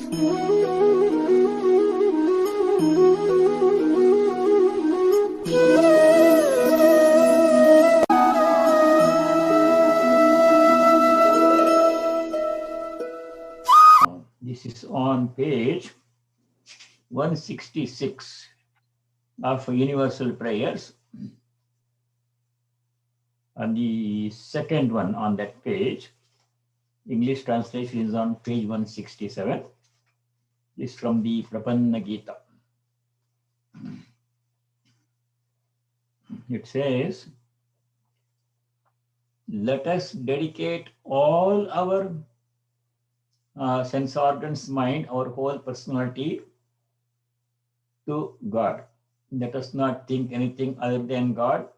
This is on page 166 of Universal Prayers. And the second one on that page, English translation is on page 167. This is from the Prapanna Gita. It says, let us dedicate all our sense organs, mind, our whole personality to God. Let us not think anything other than God.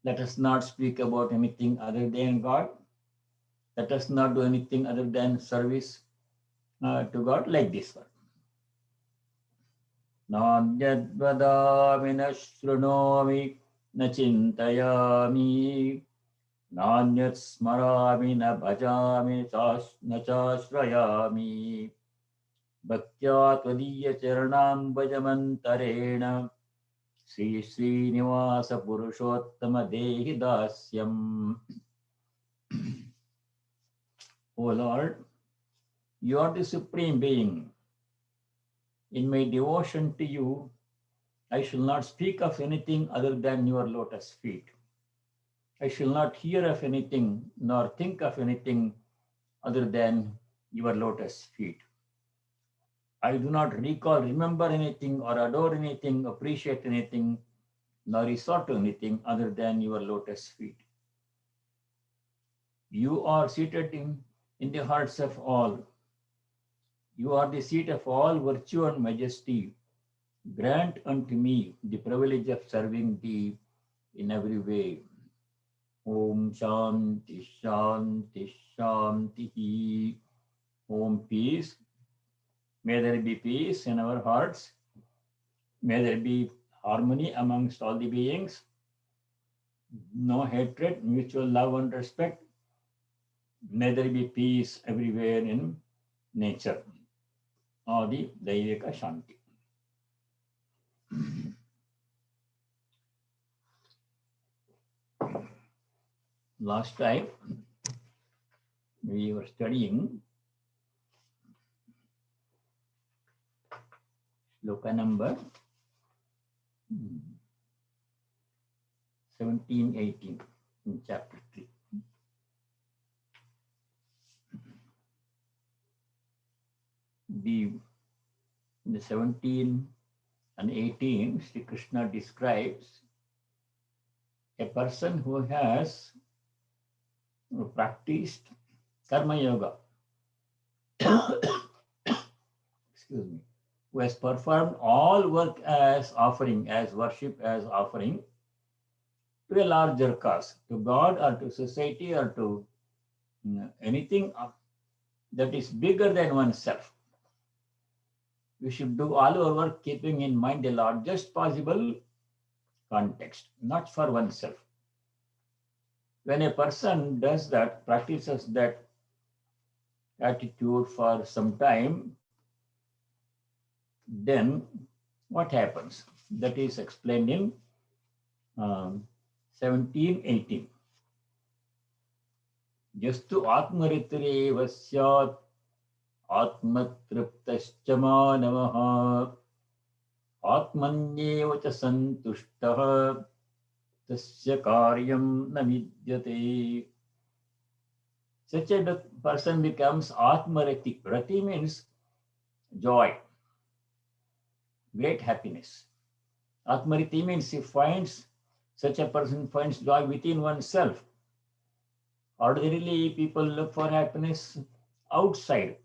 Let us not speak about anything other than God. Let us not do anything other than service to God, like this one. Nānyad vadāmi na shrunōmi na chintayami Nānyat smarāmi na bhajāmi na chāshrayami Bhaktya tvadīya charanam bhajamantarena Sri Srinivasa Purushottama Dehi Dasyam. O Lord, you are the Supreme Being. In my devotion to you, I shall not speak of anything other than your lotus feet. I shall not hear of anything nor think of anything other than your lotus feet. I do not remember anything or adore anything, appreciate anything, nor resort to anything other than your lotus feet. You are seated in the hearts of all. You are the seat of all virtue and majesty. Grant unto me the privilege of serving thee in every way. Om Shanti Shanti Shanti. Om peace. May there be peace in our hearts. May there be harmony amongst all the beings. No hatred, mutual love and respect. May there be peace everywhere in nature. Adi Daivika Shanti. Last time we were studying sloka number 17-18 in chapter 3. In the 17 and 18, Sri Krishna describes a person who has practiced karma yoga, excuse me, who has performed all work as offering, as worship, as offering to a larger cause, to God or to society or to anything that is bigger than oneself. We should do all our work keeping in mind the largest possible context, not for oneself. When a person does that, practices that attitude for some time, then what happens? That is explained in 17-18. Jastu atmaritreva syat atmatriptascha manavaha atmanyeva cha santushtaha tasya karyam na vidyate. Such a person becomes atmarati. Rati means joy, great happiness. Atmariti means such a person finds joy within oneself. Ordinarily, people look for happiness outside,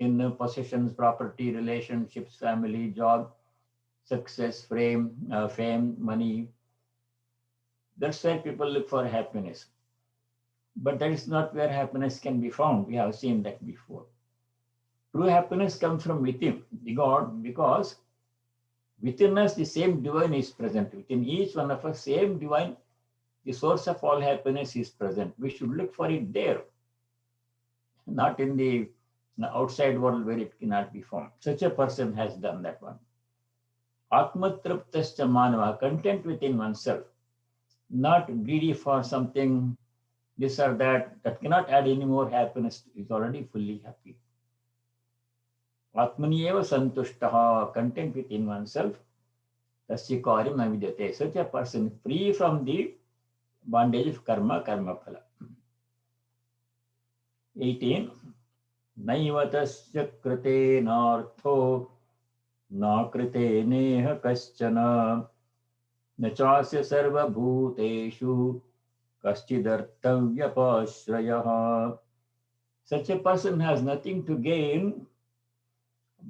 in possessions, property, relationships, family, job, success, fame, money. That's where people look for happiness. But that is not where happiness can be found. We have seen that before. True happiness comes from within, God, because within us the same divine is present. Within each one of us, same divine, the source of all happiness is present. We should look for it there, not in the the outside world where it cannot be found. Such a person has done that one. Atmatraptascha manava, content within oneself, not greedy for something, this or that cannot add any more happiness, is already fully happy. Atmani eva santushtaha, content within oneself, tasya karyam na vidyate. Such a person free from the bondage of karma, karma phala. 18. Naiva tasya krite nartho na krite neha kaschana न चास्य सर्वभूतेषु कश्चिदर्थव्यपाश्रयः. Such a person has nothing to gain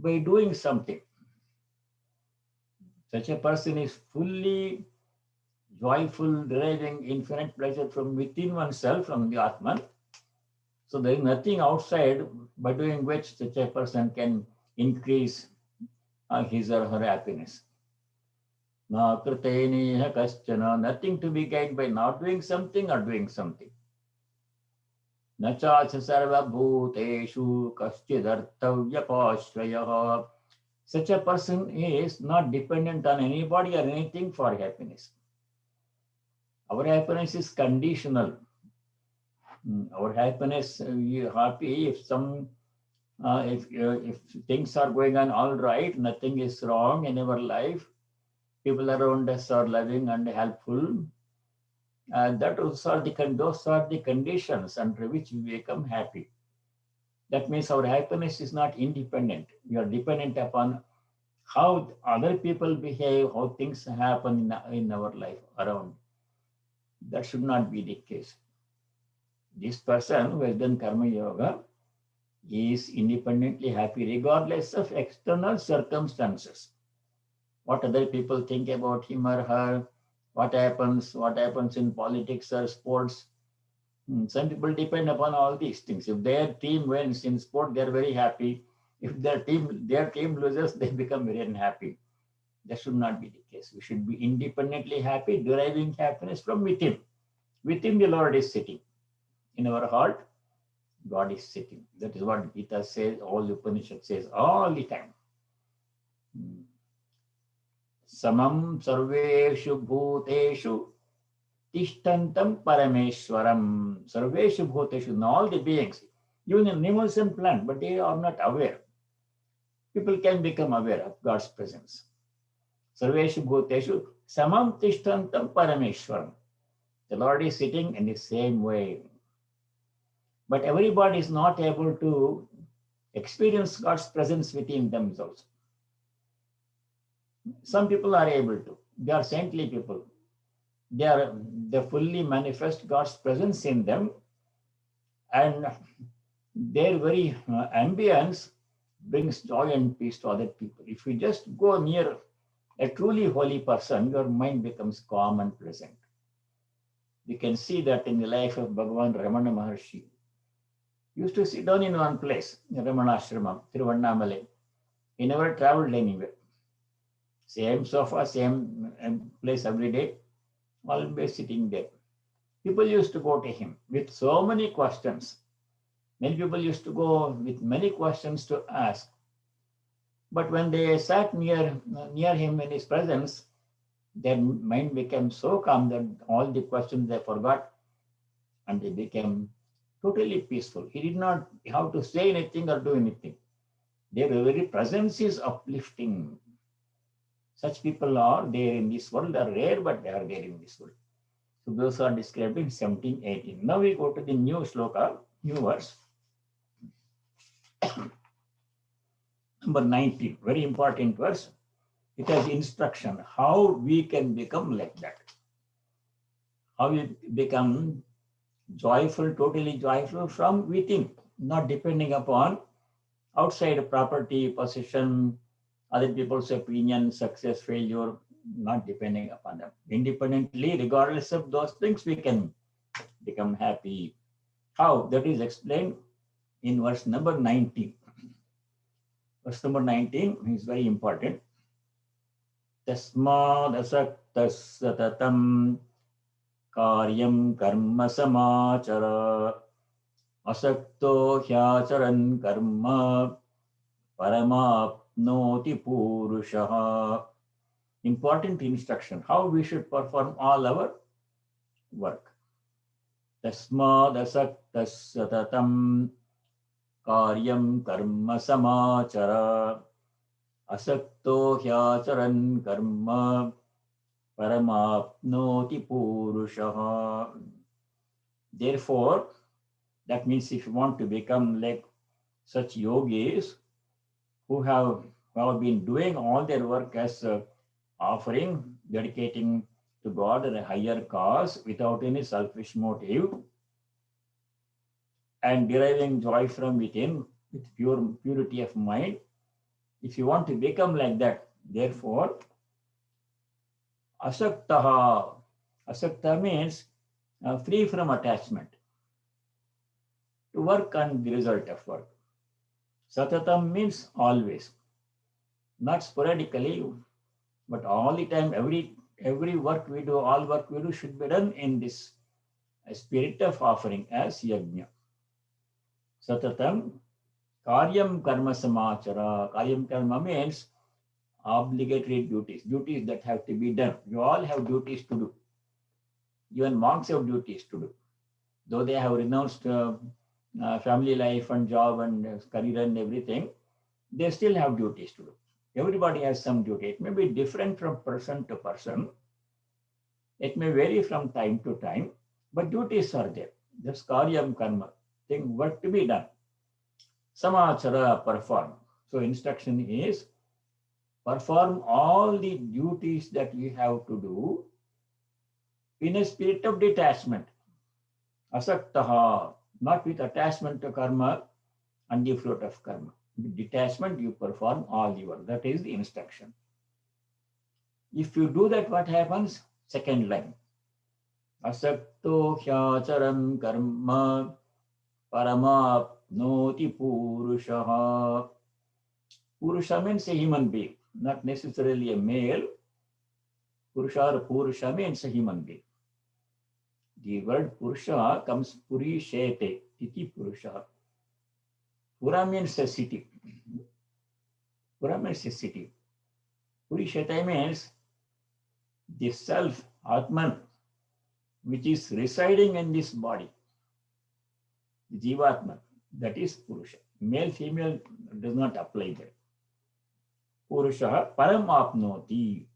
by doing something. Such a person is fully joyful, deriving infinite pleasure from within oneself, from the Atman. So there is nothing outside by doing which such a person can increase his or her happiness. Nothing to be gained by not doing something or doing something. Such a person is not dependent on anybody or anything for happiness. Our happiness is conditional. Our happiness, we are happy if if things are going on all right, nothing is wrong in our life, people around us are loving and helpful, and those are the conditions under which we become happy. That means our happiness is not independent. We are dependent upon how other people behave, how things happen in our life around. That should not be the case. This person who has done karma yoga is independently happy regardless of external circumstances. What other people think about him or her, what happens in politics or sports. Some people depend upon all these things. If their team wins in sport, they are very happy. If their team loses, they become very unhappy. That should not be the case. We should be independently happy, deriving happiness from within. Within, the Lord is sitting. In our heart, God is sitting. That is what Gita says, all the Upanishad says all the time. Samam sarveshu bhuteshu tishtantam parameshwaram. Sarveshu bhuteshu, in all the beings, even animals and plants, but they are not aware. People can become aware of God's presence. Sarveshu bhuteshu samam tishtantam parameshwaram. The Lord is sitting in the same way. But everybody is not able to experience God's presence within themselves. Some people are able to. They are saintly people. They fully manifest God's presence in them, and their very ambience brings joy and peace to other people. If you just go near a truly holy person, your mind becomes calm and pleasant. We can see that in the life of Bhagavan Ramana Maharshi. He used to sit down in one place, Ramana Ashramam, Tiruvannamalai. He never traveled anywhere. Same sofa, same place every day, always sitting there. People used to go to him with so many questions. Many people used to go with many questions to ask. But when they sat near him in his presence, their mind became so calm that all the questions they forgot and they became totally peaceful. He did not have to say anything or do anything. Their very presence is uplifting. Such people are there in this world, are rare, but they are there in this world. So those are described in 1718. Now we go to the new sloka, new verse. Number 19, very important verse. It has instruction how we can become like that. How we become joyful, totally joyful from within, not depending upon outside property, possession, other people's opinion, success, failure, not depending upon them. Independently, regardless of those things, we can become happy. How? That is explained in verse number 19. Verse number 19 is very important. Tasmad asaktas satatam karyam karma samachara asakto hyacharan karma paramapnoti purushaha. Important instruction how we should perform all our work. Tasmadasaktas satatam karyam karma samachara asakto hyacharan karma paramapnoti purushaha. Therefore, that means if you want to become like such yogis who have been doing all their work as offering, dedicating to God and a higher cause without any selfish motive and deriving joy from within with purity of mind. If you want to become like that, therefore, asaktaha. Asakta means free from attachment to work and the result of work. Satatam means always, not sporadically, but all the time. Every work we do, all work we do should be done in this spirit of offering as yajna. Satatam karyam karma samachara. Karyam karma means obligatory duties that have to be done. You all have duties to do. Even monks have duties to do. Though they have renounced family life and job and career and everything, they still have duties to do. Everybody has some duty. It may be different from person to person. It may vary from time to time, but duties are there. That's karyam karma, thing work to be done. Samachara, perform. So instruction is perform all the duties that you have to do in a spirit of detachment. Asaktaha, not with attachment to karma and the fruit of karma. With detachment, you perform all your work. That is the instruction. If you do that, what happens? Second line. Asakto hyacharam karma paramapnoti purushaha. Purusha means a human being, not necessarily a male. Purusha or Purusha means a human being. The word Purusha comes Purishete, iti Purusha. Pura means a city. Pura means a city. Purishete means the self, Atman, which is residing in this body. The Jivatman, that is Purusha. Male, female does not apply there. Purusha param apnoti.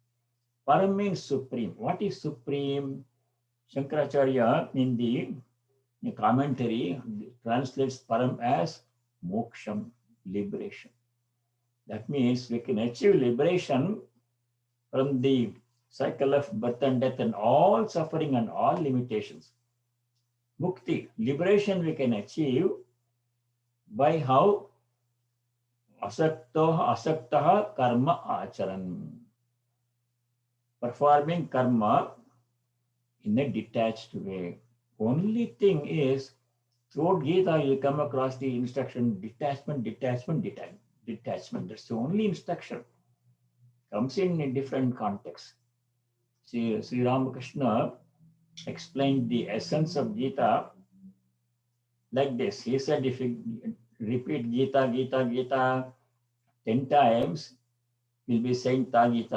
Param means supreme. What is supreme? Shankaracharya in the commentary translates param as moksham, liberation. That means we can achieve liberation from the cycle of birth and death and all suffering and all limitations. Mukti, liberation we can achieve by how? Asaktaha karma acharan. Performing karma in a detached way. Only thing is, throughout Gita, you come across the instruction detachment. That's the only instruction. Comes in different contexts. See, Sri Ramakrishna explained the essence of Gita like this. He said, if you repeat Gita 10 times, you'll be saying Tagi.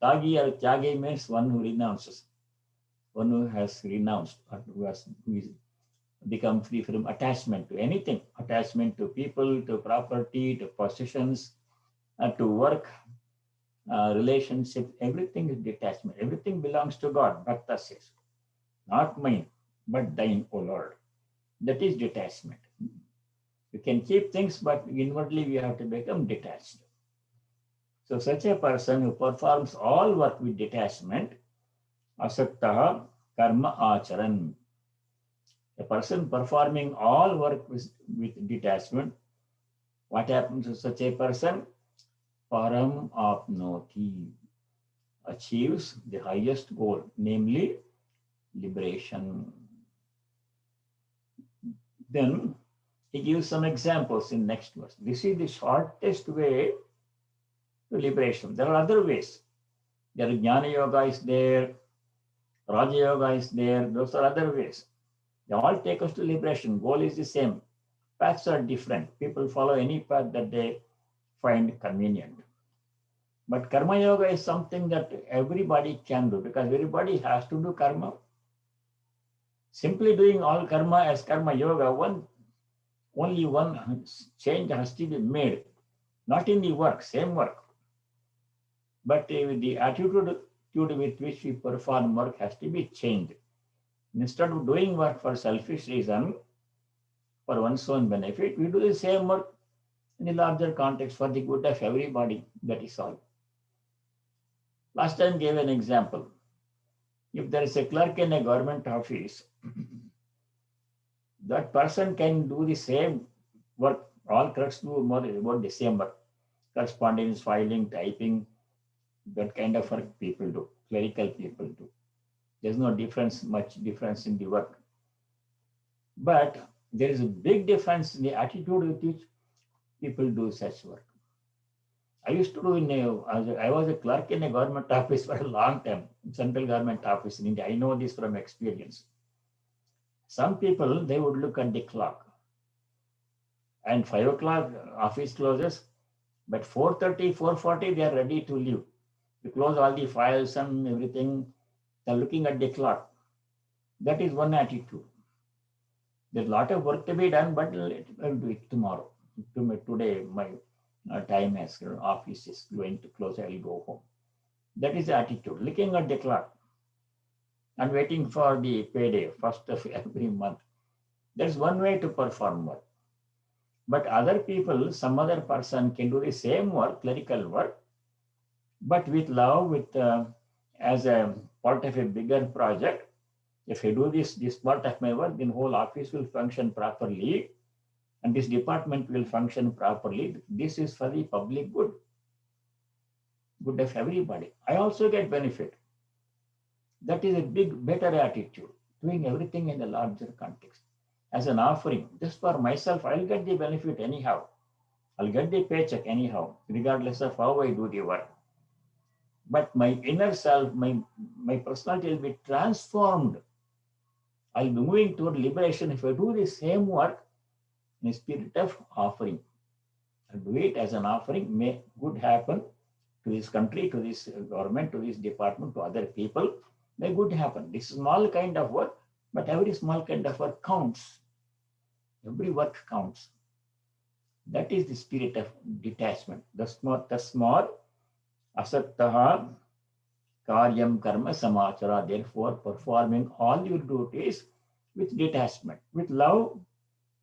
Tagi or Tyagi means one who renounces, one who has renounced, or who has become free from attachment to anything, attachment to people, to property, to possessions, to work, relationship, everything is detachment. Everything belongs to God, Bhakta says. Not mine, but thine, O Lord. That is detachment. You can keep things, but inwardly we have to become detached. So such a person who performs all work with detachment, asaktaha karma acharan. A person performing all work with detachment, what happens to such a person? Param apnoti, achieves the highest goal, namely liberation. Then he gives some examples in next verse. This is the shortest way to liberation. There are other ways. Jnana yoga is there, Raja yoga is there. Those are other ways. They all take us to liberation. Goal is the same. Paths are different. People follow any path that they find convenient. But karma yoga is something that everybody can do because everybody has to do karma. Simply doing all karma as karma yoga, only one change has to be made, not in the work, same work, but the attitude with which we perform work has to be changed. Instead of doing work for selfish reason, for one's own benefit, we do the same work in a larger context for the good of everybody. That is all. Last time gave an example. If there is a clerk in a government office, that person can do the same work. All clerks do more about the same work. Correspondence, filing, typing, that kind of work people do. Clerical people do. There's no much difference in the work. But there is a big difference in the attitude with which people do such work. I used to do I was a clerk in a government office for a long time, central government office in India. I know this from experience. Some people, they would look at the clock and 5 o'clock office closes, but 4:30, 4:40, they are ready to leave. You close all the files and everything. They're looking at the clock. That is one attitude. There's a lot of work to be done, but I'll do it tomorrow. Today, my time as office is going to close, I'll go home. That is the attitude. Looking at the clock and waiting for the payday, first of every month. There's one way to perform work. But other people, some other person can do the same work, clerical work, but with love, as a part of a bigger project. If I do this part of my work, then whole office will function properly and this department will function properly. This is for the public good of everybody. I also get benefit. That is a better attitude, doing everything in a larger context. As an offering, just for myself, I'll get the benefit anyhow. I'll get the paycheck anyhow, regardless of how I do the work. But my inner self, my personality will be transformed. I'll be moving toward liberation if I do the same work in a spirit of offering. I'll do it as an offering. May good happen to this country, to this government, to this department, to other people. May good happen. This small kind of work, but every small kind of work counts. Every work counts. That is the spirit of detachment. Tasmat asattaha karyam karma samachara. Therefore, performing all your duties with detachment, with love.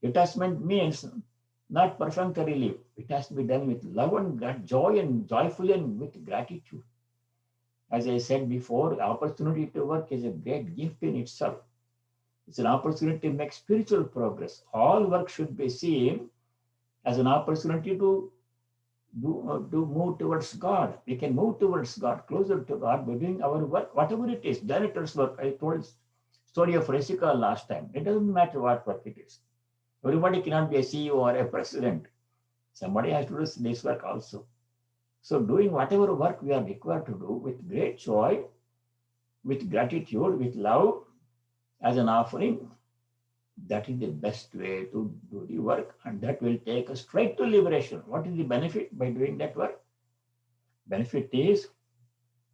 Detachment means not perfunctorily. It has to be done with love and joy and joyfully and with gratitude. As I said before, the opportunity to work is a great gift in itself. It's an opportunity to make spiritual progress. All work should be seen as an opportunity to move towards God. We can move towards God, closer to God by doing our work, whatever it is. Janitor's work. I told story of Resika last time. It doesn't matter what work it is. Everybody cannot be a CEO or a president. Somebody has to do this work also. So doing whatever work we are required to do with great joy, with gratitude, with love, as an offering, that is the best way to do the work, and that will take us straight to liberation. What is the benefit by doing that work? Benefit is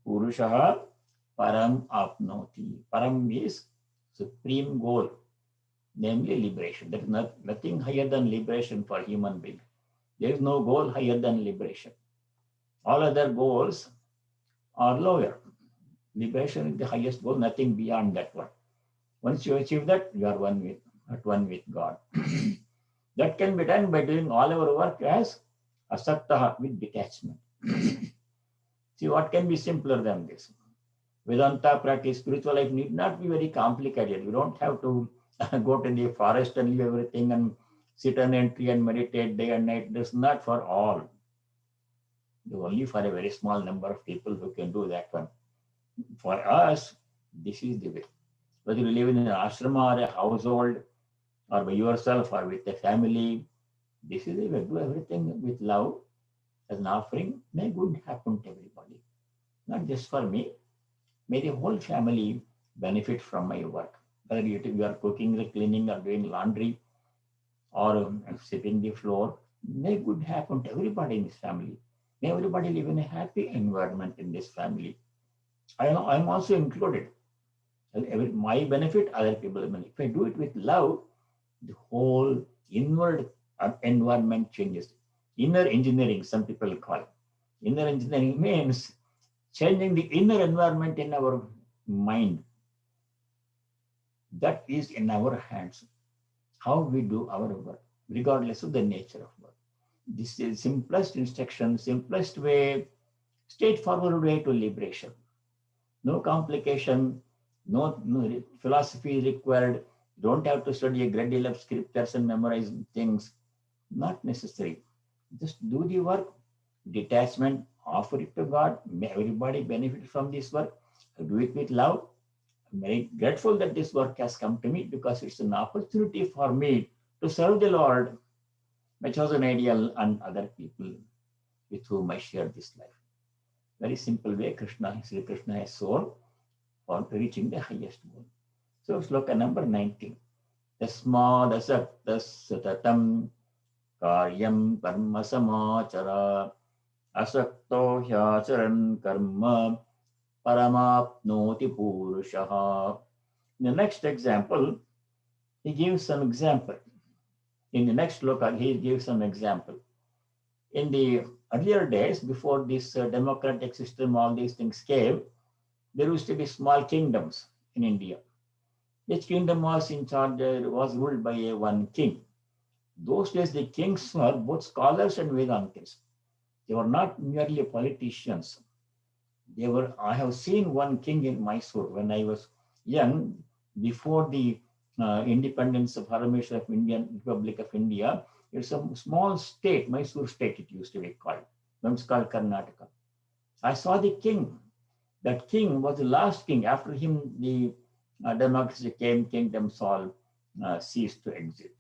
Purushaha Param Apnoti. Param is supreme goal, namely liberation. There is nothing higher than liberation for human being. There is no goal higher than liberation. All other goals are lower. Liberation is the highest goal, nothing beyond that one. Once you achieve that, you are at one with God. That can be done by doing all our work as asattaha, with detachment. See, what can be simpler than this? Vedanta practice, spiritual life need not be very complicated. You don't have to go to the forest and leave everything and sit on a tree and meditate day and night. That's not for all. It's only for a very small number of people who can do that one. For us, this is the way. Whether you live in an ashrama or a household, or by yourself or with a family, this is the way. Do everything with love as an offering. May good happen to everybody. Not just for me. May the whole family benefit from my work. whether you are cooking, cleaning, or doing laundry, or sweeping the floor, may good happen to everybody in this family. May everybody live in a happy environment in this family. I'm also included. My benefit, other people benefit. If I do it with love, the whole inward environment changes. Inner engineering, some people call it. Inner engineering means changing the inner environment in our mind. That is in our hands. How we do our work, regardless of the nature of work. This is simplest instruction, simplest way, straightforward way to liberation. No complication, no philosophy required. You don't have to study a great deal of scriptures and memorize things. Not necessary. Just do the work, detachment, offer it to God. May everybody benefit from this work. Do it with love. I'm very grateful that this work has come to me because it's an opportunity for me to serve the Lord, my chosen ideal, and other people with whom I share this life. Very simple way Sri Krishna has shown for reaching the highest goal. So sloka number 19. Tasmad asaktas satatam karyam karma samachara asakto hyacharan karma paramapnoti purushaha. In the next example, he gives some example. In the next sloka, he gives some example. In the earlier days, before this democratic system, all these things came, there used to be small kingdoms in India. Each kingdom was in charge, was ruled by one king. Those days, the kings were both scholars and Vedantis. They were not merely politicians. I have seen one king in Mysore when I was young, before the independence of Parameshwar of Indian Republic of India. It's a small state, Mysore state it used to be called. Now it's called Karnataka. I saw the king. That king was the last king. After him, the democracy came, kingdoms all ceased to exist.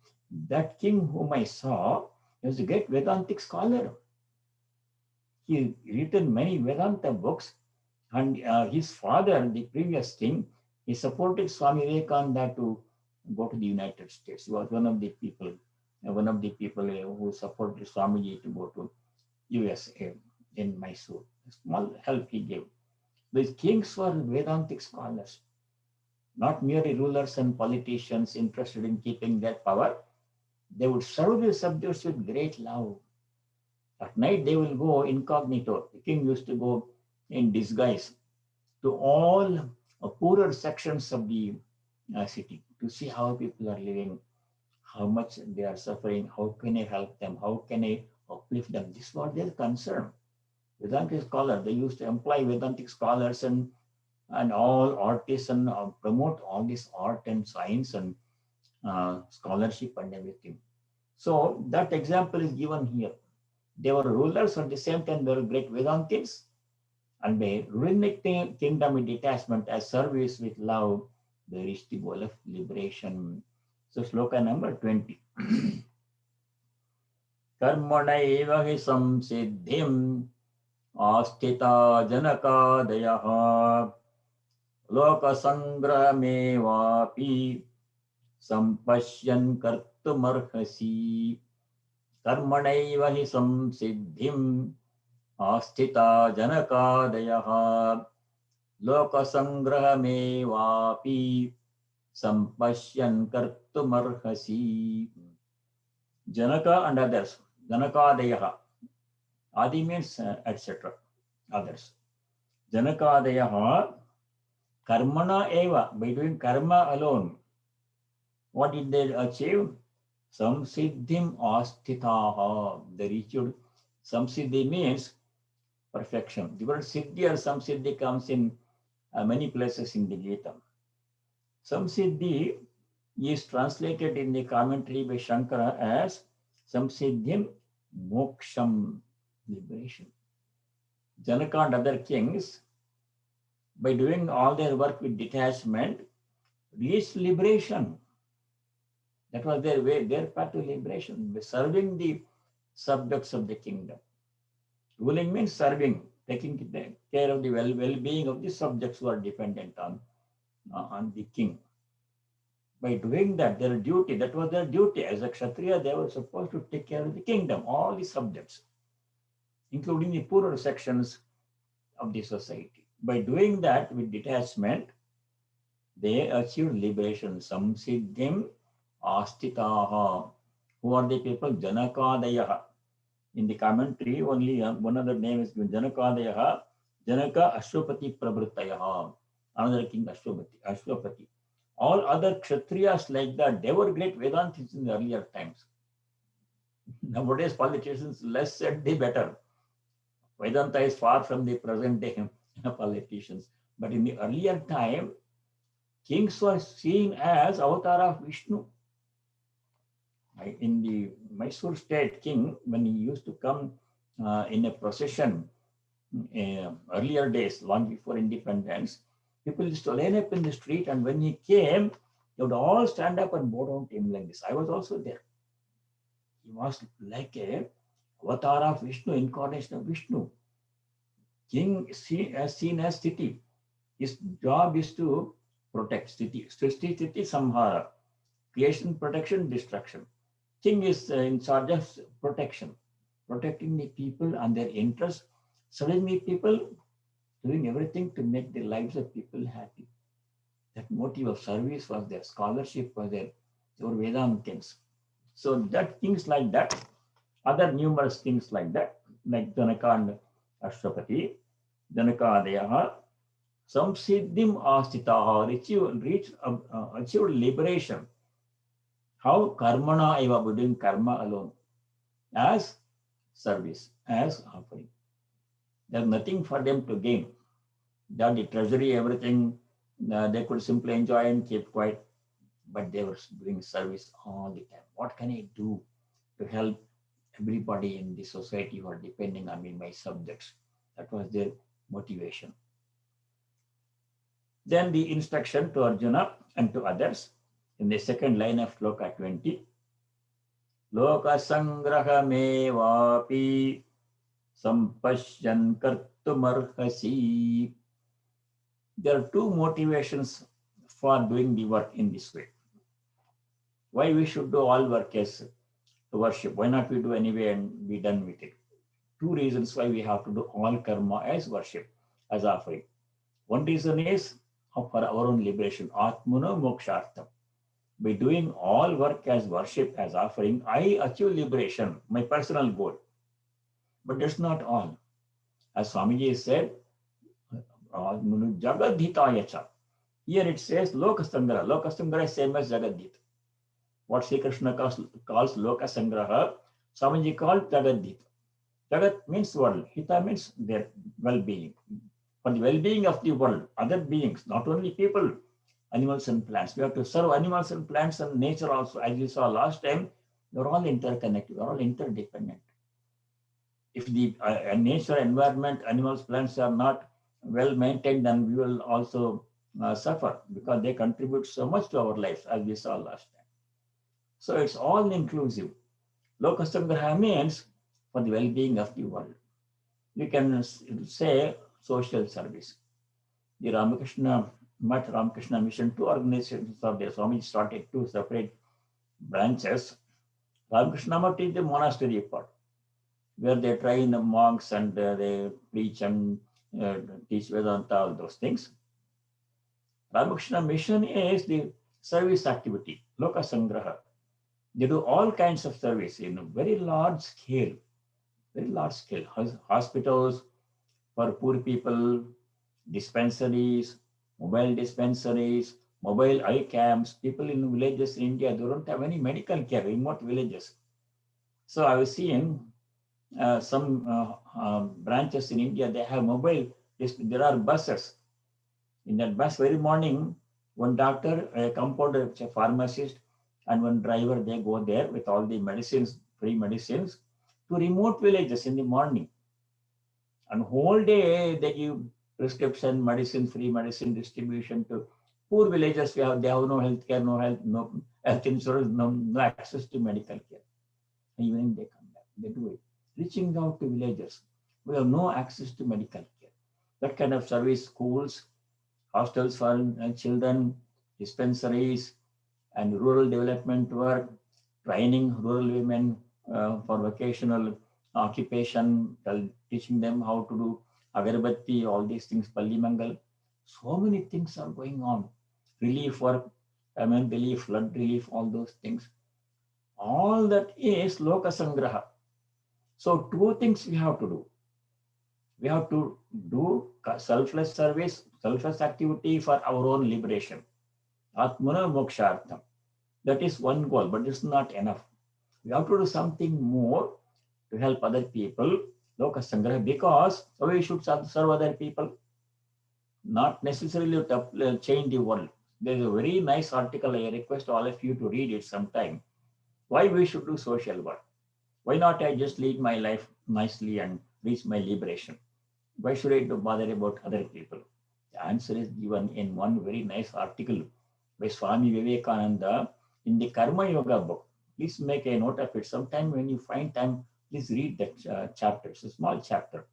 That king whom I saw, he was a great Vedantic scholar. He written many Vedanta books, and his father, the previous king, he supported Swami Vivekananda to go to the United States. He was one of the people who supported Swamiji to go to USA in Mysore. A small help he gave. These kings were Vedantic scholars, not merely rulers and politicians interested in keeping their power. They would serve their subjects with great love. At night, they will go incognito. The king used to go in disguise to all poorer sections of the city to see how people are living, how much they are suffering, how can I help them, how can I uplift them. This was their concern. Vedantic scholars, they used to employ Vedantic scholars and all artists and promote all this art and science and scholarship and everything. So that example is given here. They were rulers, at the same time they were great Vedantics, and by ruling the kingdom in detachment as service with love, they reached the goal of liberation. So sloka number 20. Karmanaiva hi samsiddhim asthita janakadayaha lokasangramevapi sampashyan kartumarhasi. Karmanaiva hi samsiddhim आस्थिता जनकादयः लोकसंग्रहमेवापि सम्पश्यन् कर्तुमर्हसि. Janaka and others. Janakadayaha. Adi means etc. Others. Janakadayaha karmana eva. By doing karma alone, what did they achieve? Samsiddhim asthitaha. They reached. Samsiddhi means perfection. The word siddhi or samsiddhi comes in many places in the Gita. Samsiddhi is translated in the commentary by Shankara as samsiddhim moksham, liberation. Janaka and other kings, by doing all their work with detachment, reached liberation. That was their way, their path to liberation, by serving the subjects of the kingdom. Ruling means serving, taking care of the well-being of the subjects who are dependent on the king. By doing that, their duty, that was their duty. As a Kshatriya, they were supposed to take care of the kingdom, all the subjects, including the poorer sections of the society. By doing that with detachment, they achieved liberation. Samsiddhim astitaha. Who are the people? Janakadayaha. In the commentary, only one other name is given. Janakadayaha. Janaka Ashwapati Prabhutayaha. Another king Ashwapati. All other Kshatriyas like that, they were great Vedantists in the earlier times. Nowadays, politicians, less said, the better. Vedanta is far from the present day politicians. But in the earlier time, kings were seen as avatar of Vishnu. In the Mysore state king, when he used to come in a procession, earlier days, long before independence, people used to line up in the street, and when he came, they would all stand up and bow down to him like this. I was also there. He was like a avatar of Vishnu, incarnation of Vishnu. King is seen as Sthiti. His job is to protect Sthiti. Sthiti Samhara. Creation, protection, destruction. King is in charge of protection, protecting the people and their interests, serving the people, doing everything to make the lives of people happy. That motive of service was there, scholarship was there. They were Vedantins. So that things like that, other numerous things like that, like Janaka and Ashwapati, Janakadeyaha, Samsiddhim astitaha, achieved liberation. How? Karmana eva, doing karma alone, as service, as offering. There's nothing for them to gain. They the treasury, everything, they could simply enjoy and keep quiet, but they were doing service all the time. What can I do to help everybody in the society who are depending on me, my subjects? That was their motivation. Then the instruction to Arjuna and to others in the second line of Shloka 20. Loka sangrahamevapi sampashyan kartumarhasi. There are two motivations for doing the work in this way. Why we should do all work as worship? Why not we do anyway and be done with it? Two reasons why we have to do all karma as worship, as offering. One reason is for our own liberation, Atmano Mokshartham. By doing all work as worship, as offering, I achieve liberation, my personal goal. But that's not all. As Swamiji said, Jagadhitayacha. Here it says Lokasangraha. Lokasangraha is same as Jagadhita. What Sri Krishna calls Lokasangraha, Swamiji called Jagadhita. Jagat means world. Hita means their well-being. For the well-being of the world, other beings, not only people, animals and plants. We have to serve animals and plants and nature also. As you saw last time, they're all interconnected, they're all interdependent. If the nature, environment, animals, plants are not well maintained, then we will also suffer because they contribute so much to our lives, as we saw last time. So it's all inclusive. Lokasangraha means for the well-being of the world. We can say social service. The Ramakrishna Math, Ramakrishna Mission, two organizations are there. Swami started two separate branches. Ramakrishna Math is the monastery part, where they train the monks and they preach and teach Vedanta, all those things. Ramakrishna Mission is the service activity, Loka Sangraha. They do all kinds of service in a very large scale, hospitals for poor people, dispensaries, mobile eye camps. People in villages in India, they don't have any medical care, remote villages. So I was seeing some branches in India, they have mobile, there are buses. In that bus, very morning, one doctor, a compounder, a pharmacist, and one driver, they go there with all the medicines, free medicines, to remote villages in the morning. And whole day, they give prescription, medicine, free medicine distribution to poor villages. They have no health care, no health insurance, no access to medical care. Evening they come back, they do it. Reaching out to villages, we have no access to medical care. That kind of service, schools, hostels for children, dispensaries, and rural development work, training rural women for vocational occupation, teaching them how to do agarbatti, all these things, palli mangal. So many things are going on. Relief work, famine relief, flood relief, all those things. All that is loka sangraha. So two things we have to do. We have to do selfless service, selfless activity for our own liberation. Atmana mokshartham. That is one goal, but it's not enough. We have to do something more to help other people, loka sangraha, because we should serve other people, not necessarily to change the world. There is a very nice article. I request all of you to read it sometime. Why we should do social work? Why not I just lead my life nicely and reach my liberation? Why should I bother about other people? The answer is given in one very nice article by Swami Vivekananda in the Karma Yoga book. Please make a note of it. Sometime when you find time, please read that chapter. It's a small chapter.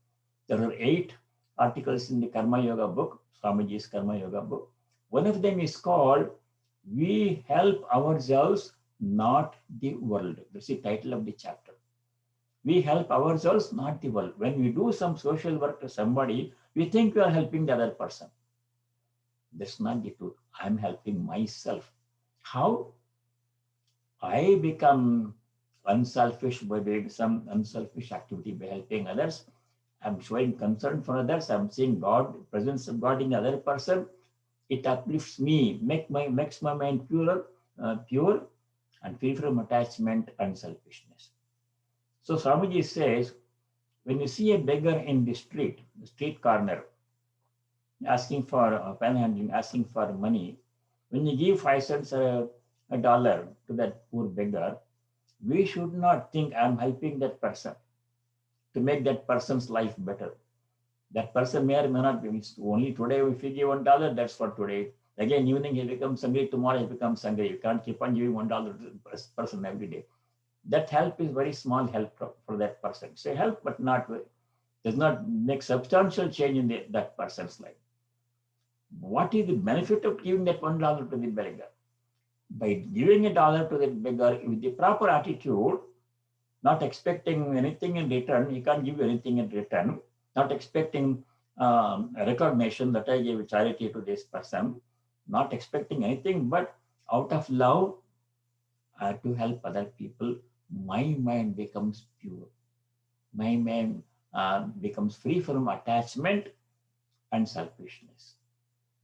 There are 8 articles in the Karma Yoga book, Swamiji's Karma Yoga book. One of them is called We Help Ourselves, Not the World. That's the title of the chapter. We help ourselves, not the world. When we do some social work to somebody, we think we are helping the other person. That's not the truth. I'm helping myself. How? I become unselfish by doing some unselfish activity by helping others. I'm showing concern for others. I'm seeing God, presence of God in the other person. It uplifts me, makes my mind pure and free from attachment and selfishness. So Swamiji says, when you see a beggar in the street corner, asking for panhandling, asking for money, when you give 5 cents a dollar to that poor beggar, we should not think I'm helping that person to make that person's life better. That person may or may not be. It's only today, if you give $1, that's for today. Again, evening he becomes hungry, tomorrow he becomes hungry. You can't keep on giving $1 to the person every day. That help is very small help for that person. So help, but does not make substantial change in that person's life. What is the benefit of giving that $1 to the beggar? By giving $1 to the beggar with the proper attitude, not expecting anything in return, he can't give you anything in return, not expecting recognition that I gave charity to this person, not expecting anything, but out of love to help other people, my mind becomes pure. My mind becomes free from attachment and selfishness.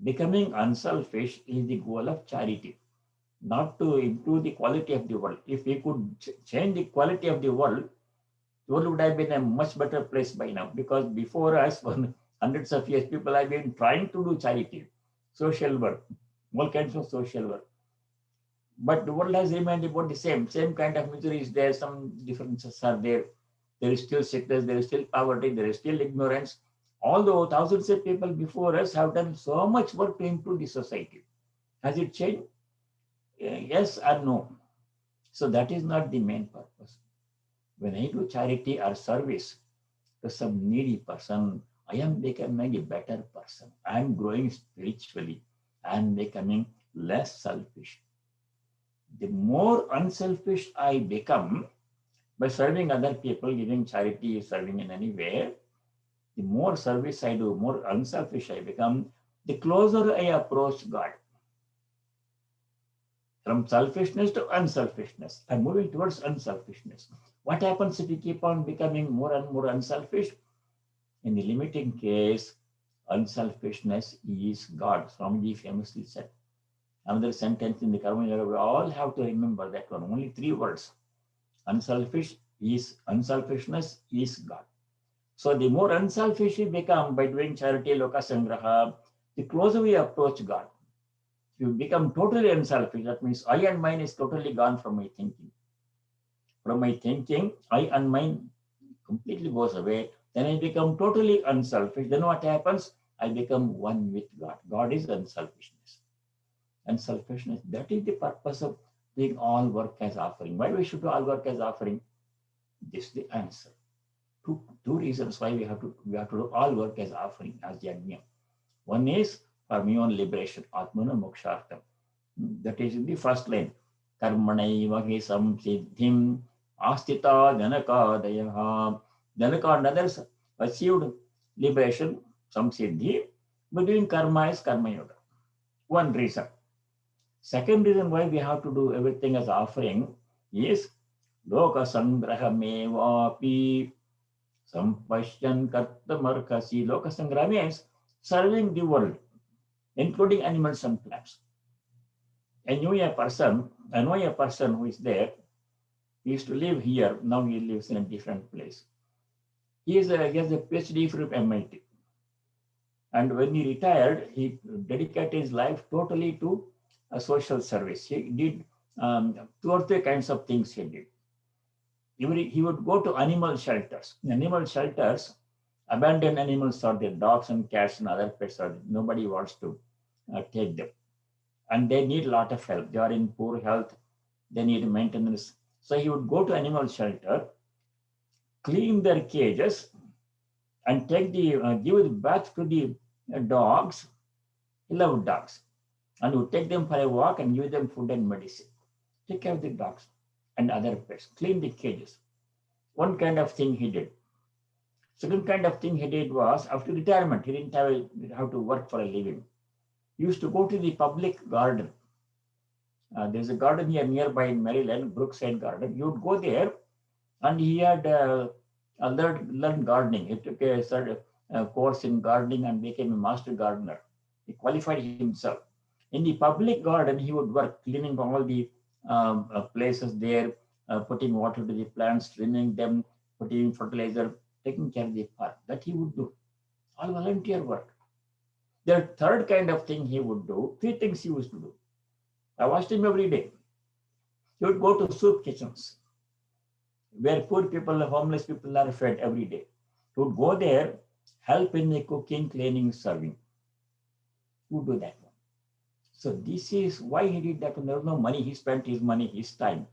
Becoming unselfish is the goal of charity, not to improve the quality of the world. If we could change the quality of the world would have been a much better place by now, because before us, for hundreds of years, people have been trying to do charity, social work, all kinds of social work. But the world has remained about the same kind of misery is there, some differences are there. There is still sickness, there is still poverty, there is still ignorance. Although thousands of people before us have done so much work to improve the society. Has it changed? Yes or no? So that is not the main purpose. When I do charity or service to some needy person, I am becoming a better person. I am growing spiritually. I am becoming less selfish. The more unselfish I become by serving other people, giving charity, serving in any way, the more service I do, more unselfish I become, the closer I approach God. From selfishness to unselfishness, I'm moving towards unselfishness. What happens if we keep on becoming more and more unselfish? In the limiting case, unselfishness is God. Swamiji famously said. Another sentence in the Karma Yoga, we all have to remember that one. Only 3 words. Unselfishness is God. So the more unselfish we become by doing charity, loka sangraha, the closer we approach God. If you become totally unselfish, that means I and mine is totally gone from my thinking. From my thinking, I and mine completely goes away. Then I become totally unselfish. Then what happens? I become one with God. God is unselfishness. Unselfishness, that is the purpose of doing all work as offering. Why we should do all work as offering? This is the answer. Two reasons why we have to do all work as offering, as yajna. One is for my own liberation, atmana mokshartham. That is in the first line. Karmanaiva hi samsiddhim astita janakadayaha. Janaka and others achieved liberation, samsiddhi, but doing karma is karma yoga. One reason. Second reason why we have to do everything as offering is loka sangrahamevapi sampashyan kartamarkasi. Loka sangraha means serving the world, including animals and plants. I know a person who is there. He used to live here. Now he lives in a different place. He has a PhD from MIT. And when he retired, he dedicated his life totally to a social service. He did 2 or 3 kinds of things he did. He would go to animal shelters. Animal shelters, abandoned animals are there, dogs and cats and other pets are there. Nobody wants to take them. And they need a lot of help. They are in poor health. They need maintenance. So he would go to animal shelter, clean their cages, and take give it back to the dogs. He loved dogs. And would take them for a walk and give them food and medicine. Take care of the dogs and other pets. Clean the cages. One kind of thing he did. Second kind of thing he did was, after retirement, he didn't have to work for a living. He used to go to the public garden. There's a garden here nearby in Maryland, Brookside Garden. You would go there, and he had learned gardening. He took a course in gardening and became a master gardener. He qualified himself. In the public garden, he would work cleaning all the places there, putting water to the plants, trimming them, putting fertilizer, taking care of the park. That he would do. All volunteer work. The third kind of thing he would do, 3 things he used to do. I watched him every day. He would go to soup kitchens where poor people, homeless people are fed every day. He would go there, help in the cooking, cleaning, serving. He would do that one. So this is why he did that. There was no money. He spent his money, his time.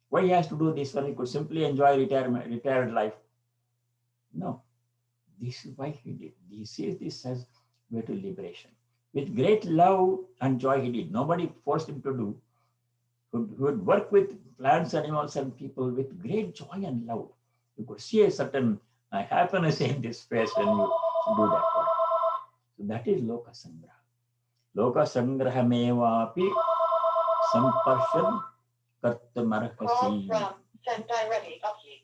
Why he has to do this one? He could simply enjoy retired life. No. This is why he did. He sees this as way to liberation. With great love and joy he did. Nobody forced him to do. He would work with plants, animals, and people with great joy and love. You could see a certain happiness in this face when you do that work. So that is Loka Sangraha. Loka Sangraha mevapi samparshan kartamarkasi. Call from Sentai Reddy Upji.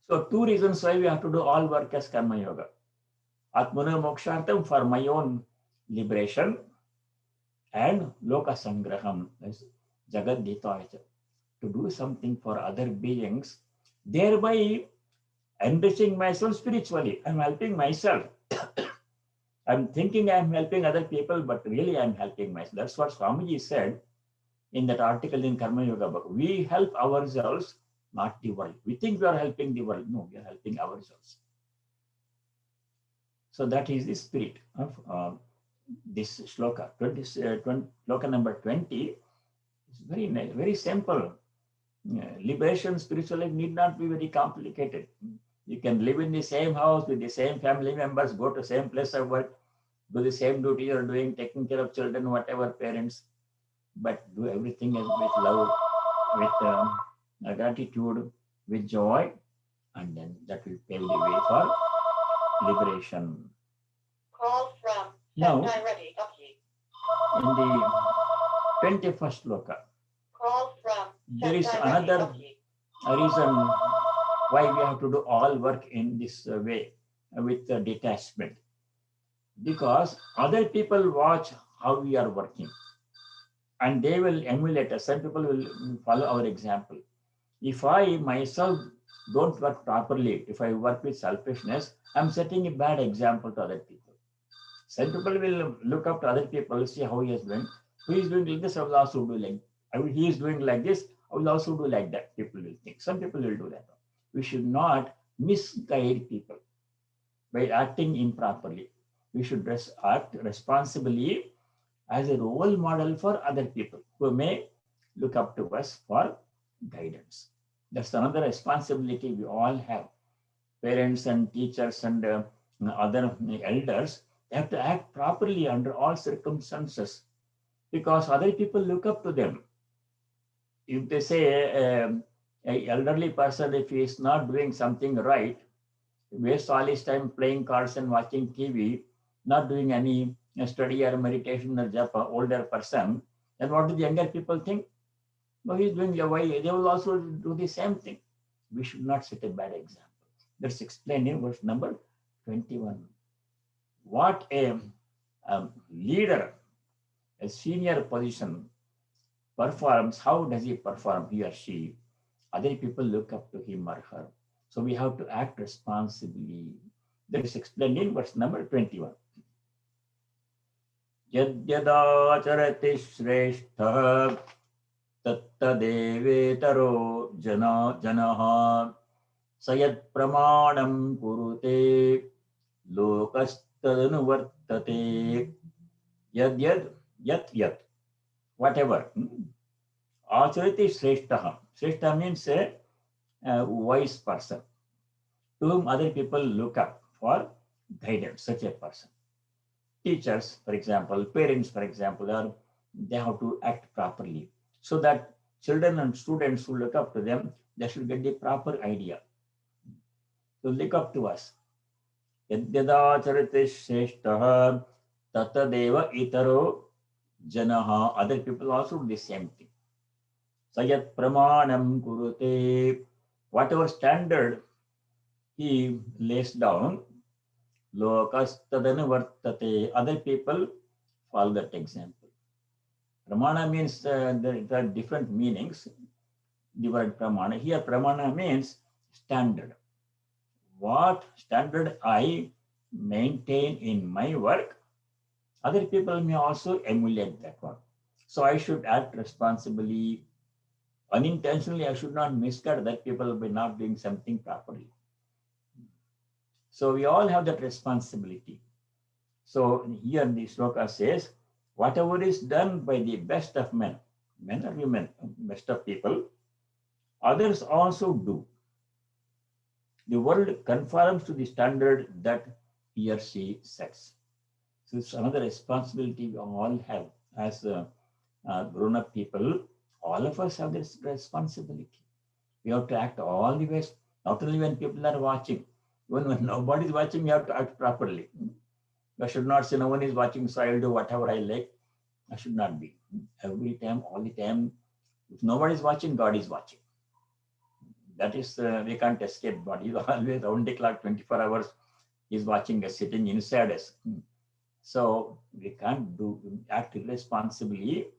So 2 reasons why we have to do all work as karma yoga. Atmana mokshartam, for my own liberation, and loka sangraham, as Jagat Ditaya, to do something for other beings, thereby enriching myself spiritually. I'm helping myself. I'm thinking I'm helping other people, but really I'm helping myself. That's what Swamiji said in that article in Karma Yoga book. We help ourselves, not the world. We think we are helping the world. No, we are helping ourselves. So that is the spirit of this shloka. Shloka number 20 is very simple. Liberation, spiritual life need not be very complicated. You can live in the same house with the same family members, go to the same place of work, do the same duty you're doing, taking care of children, whatever parents, but do everything with love, with gratitude, with joy, and then that will pave the way for liberation. Call from Now, Sentai Reddy Upji. in the 21st shloka, Call from there is Sentai Reddy another Upji. reason why we have to do all work in this way with detachment. Because other people watch how we are working and they will emulate us. Some people will follow our example. If I myself don't work properly, if I work with selfishness, I'm setting a bad example to other people. Some people will look up to other people, see how he is doing. Who is doing like this, I will also do like he is doing like this, I will also do like that. People will think. Some people will do that. We should not misguide people by acting improperly. We should act responsibly as a role model for other people who may look up to us for guidance. That's another responsibility we all have. Parents and teachers and other elders, They have to act properly under all circumstances because other people look up to them. If they say a elderly person, if he is not doing something right, wastes all his time playing cards and watching TV, not doing any study or meditation or japa, older person, then what do the younger people think? No, he's doing why they will also do the same thing. We should not set a bad example. That's explained in verse number 21. What a leader, a senior position performs, how does he perform, he or she? Other people look up to him or her. So we have to act responsibly. That is explained in verse number 21. Yadyadacharati shrestha tattadevetaro janaha sayat pramanam kurute lokastadanuvartate yat whatever. Acharati shrestha. Shrestha means a wise person to whom other people look up for guidance, such a person. Teachers, for example, parents, for example, they have to act properly so that children and students who look up to them, they should get the proper idea. So look up to us. Yadyadacharati shrestha tatadeva itaro janaha. Other people also do the same thing. Sayat pramanam kurute. Whatever standard he lays down, lokastadanu vartate. Other people follow that example. Pramana means there are different meanings. The word pramana. Here, pramana means standard. What standard I maintain in my work, other people may also emulate that one. So I should act responsibly. Unintentionally, I should not misguide that people by not doing something properly. So we all have that responsibility. So here the sloka says, whatever is done by the best of men or women, best of people, others also do. The world conforms to the standard that he or she sets. So it's another responsibility we all have as grown-up people. All of us have this responsibility. We have to act all the ways, not only when people are watching. Even when nobody is watching, you have to act properly. I should not say no one is watching, so I'll do whatever I like. I should not be. Every time, all the time. If nobody is watching, God is watching. That is, we can't escape God. He's always round the clock, 24 hours. He's watching us, sitting inside us. So we can't act irresponsibly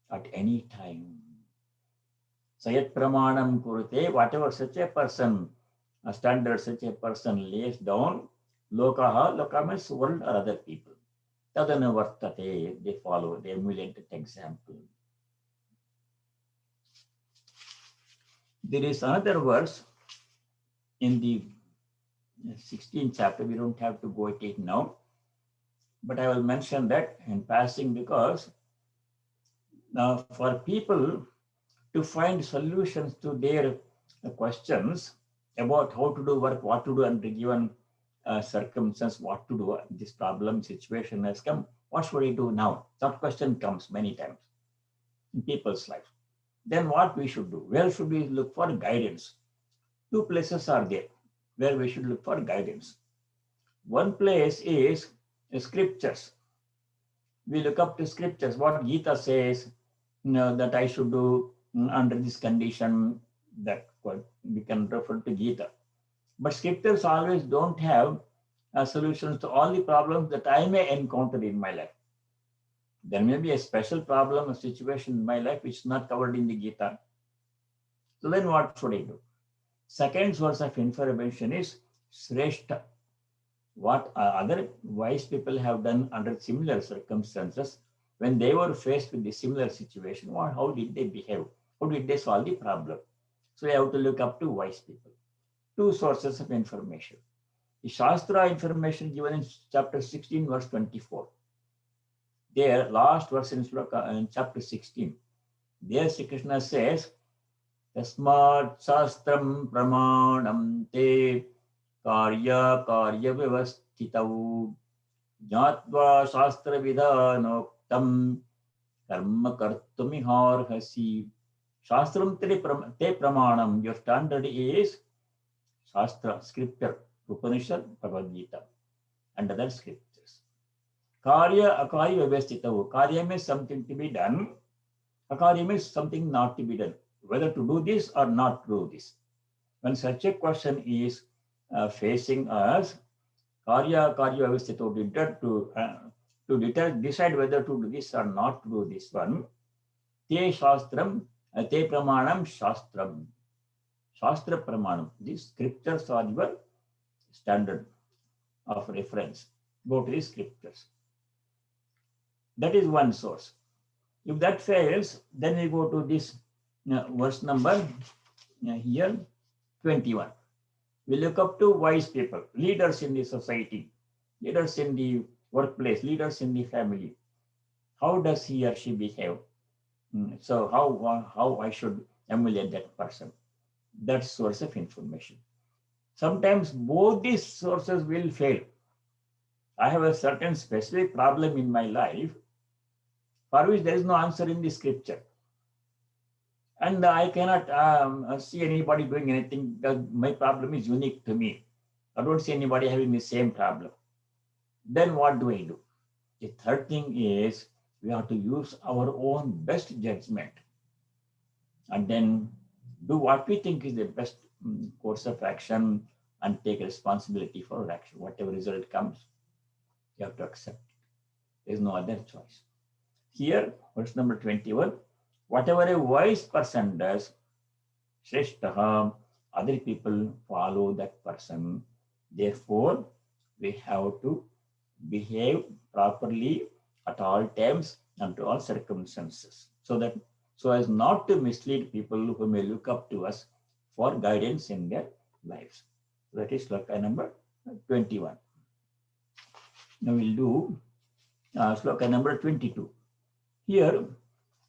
at any time. Sayat pramanam kurute, whatever such a person, a standard such a person lays down, loka means world or other people. Tadana vartate, they follow, they emulate that example. There is another verse in the 16th chapter. We don't have to go at it now, but I will mention that in passing because for people to find solutions to their questions about how to do work, what to do under given circumstance, what to do, this problem, situation has come, what should I do now? That question comes many times in people's life. Then what we should do? Where should we look for guidance? Two places are there where we should look for guidance. One place is scriptures. We look up to scriptures, what Gita says, that I should do under this condition, that we can refer to Gita. But scriptures always don't have solutions to all the problems that I may encounter in my life. There may be a special problem, a situation in my life which is not covered in the Gita. So then what should I do? Second source of information is Shrestha. What other wise people have done under similar circumstances when they were faced with the similar situation, how did they behave? How did they solve the problem? So you have to look up to wise people. Two sources of information. The Shastra information given in chapter 16, verse 24. There, last verse in chapter 16. There, Sri Krishna says, Tasmat Shastram Pramanam Te Karya Vyavastitavu Jnatva Shastra Vidhanoktam Karma Kartumiharhasi. Shastram te pramanam. Your standard is Shastra, scripture, Upanishad, Bhagavad Gita, and other scriptures. Karya Akarya Vyavestitavu. Karya means something to be done. Akarya means something not to be done. Whether to do this or not to do this. When such a question is facing us, Karya Akarya Vyavestitavu, to decide whether to do this or not to do this one, te shastram, te pramanam shastram. Shastra pramanam. These scriptures are your standard of reference. Go to the scriptures. That is one source. If that fails, then we go to this verse number here, 21. We look up to wise people, leaders in the society, leaders in the workplace, leaders in the family. How does he or she behave? So how I should emulate that person? That source of information. Sometimes both these sources will fail. I have a certain specific problem in my life for which there is no answer in the scripture. And I cannot see anybody doing anything because my problem is unique to me. I don't see anybody having the same problem. Then what do I do? The third thing is we have to use our own best judgment and then do what we think is the best course of action and take responsibility for our action. Whatever result comes, you have to accept it. There is no other choice. Here, verse number 21, whatever a wise person does, Shreshtaha, other people follow that person. Therefore, we have to behave properly at all times and to all circumstances, so as not to mislead people who may look up to us for guidance in their lives. That is sloka number 21. Now we'll do sloka number 22. Here,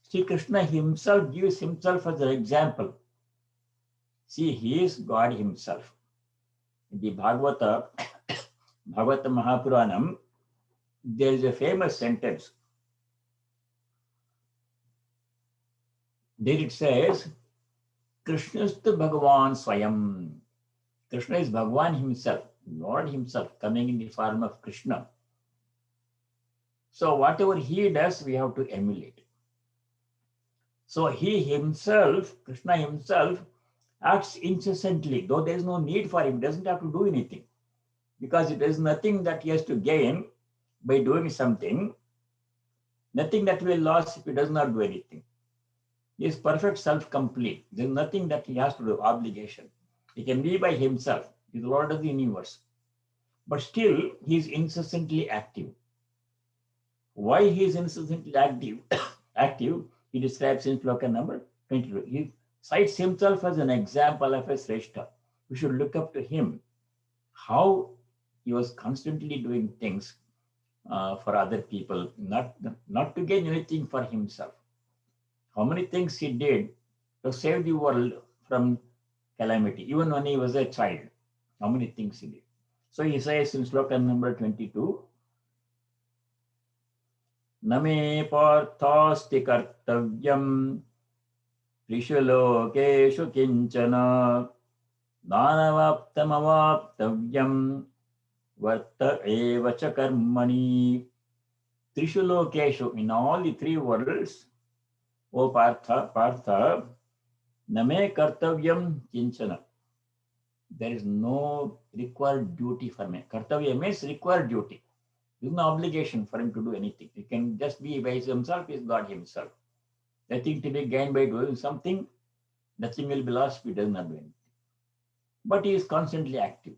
Sri Krishna himself gives himself as an example. See, he is God himself. In the Bhagavata Mahapuranam, there is a famous sentence. There it says, Krishnastu Bhagavan Swayam. Krishna is Bhagavan himself, Lord himself, coming in the form of Krishna. So whatever he does, we have to emulate. So he himself, Krishna himself, acts incessantly, though there is no need for him, doesn't have to do anything. Because there is nothing that he has to gain by doing something, nothing that will lose if he does not do anything. He is perfect self-complete. There is nothing that he has to do, obligation. He can be by himself. He is the Lord of the universe. But still, he is incessantly active. Why he is incessantly active, he describes in sloka number 22. He cites himself as an example of a Shrestha. We should look up to him, how he was constantly doing things for other people, not to gain anything for himself. How many things he did to save the world from calamity, even when he was a child. How many things he did. So he says in sloka number 22, Name parthasti kartavyam trishu lokeshu kinchana nanavaptamavaptavyam varta evacha karmani. Trishu lokeshu, in all the three worlds, O Partha, name kartavyam kinchana. There is no required duty for me. Kartavya means required duty. There is no obligation for him to do anything. He can just be by himself, he is God himself. Nothing to be gained by doing something, nothing will be lost if he does not do anything. But he is constantly active.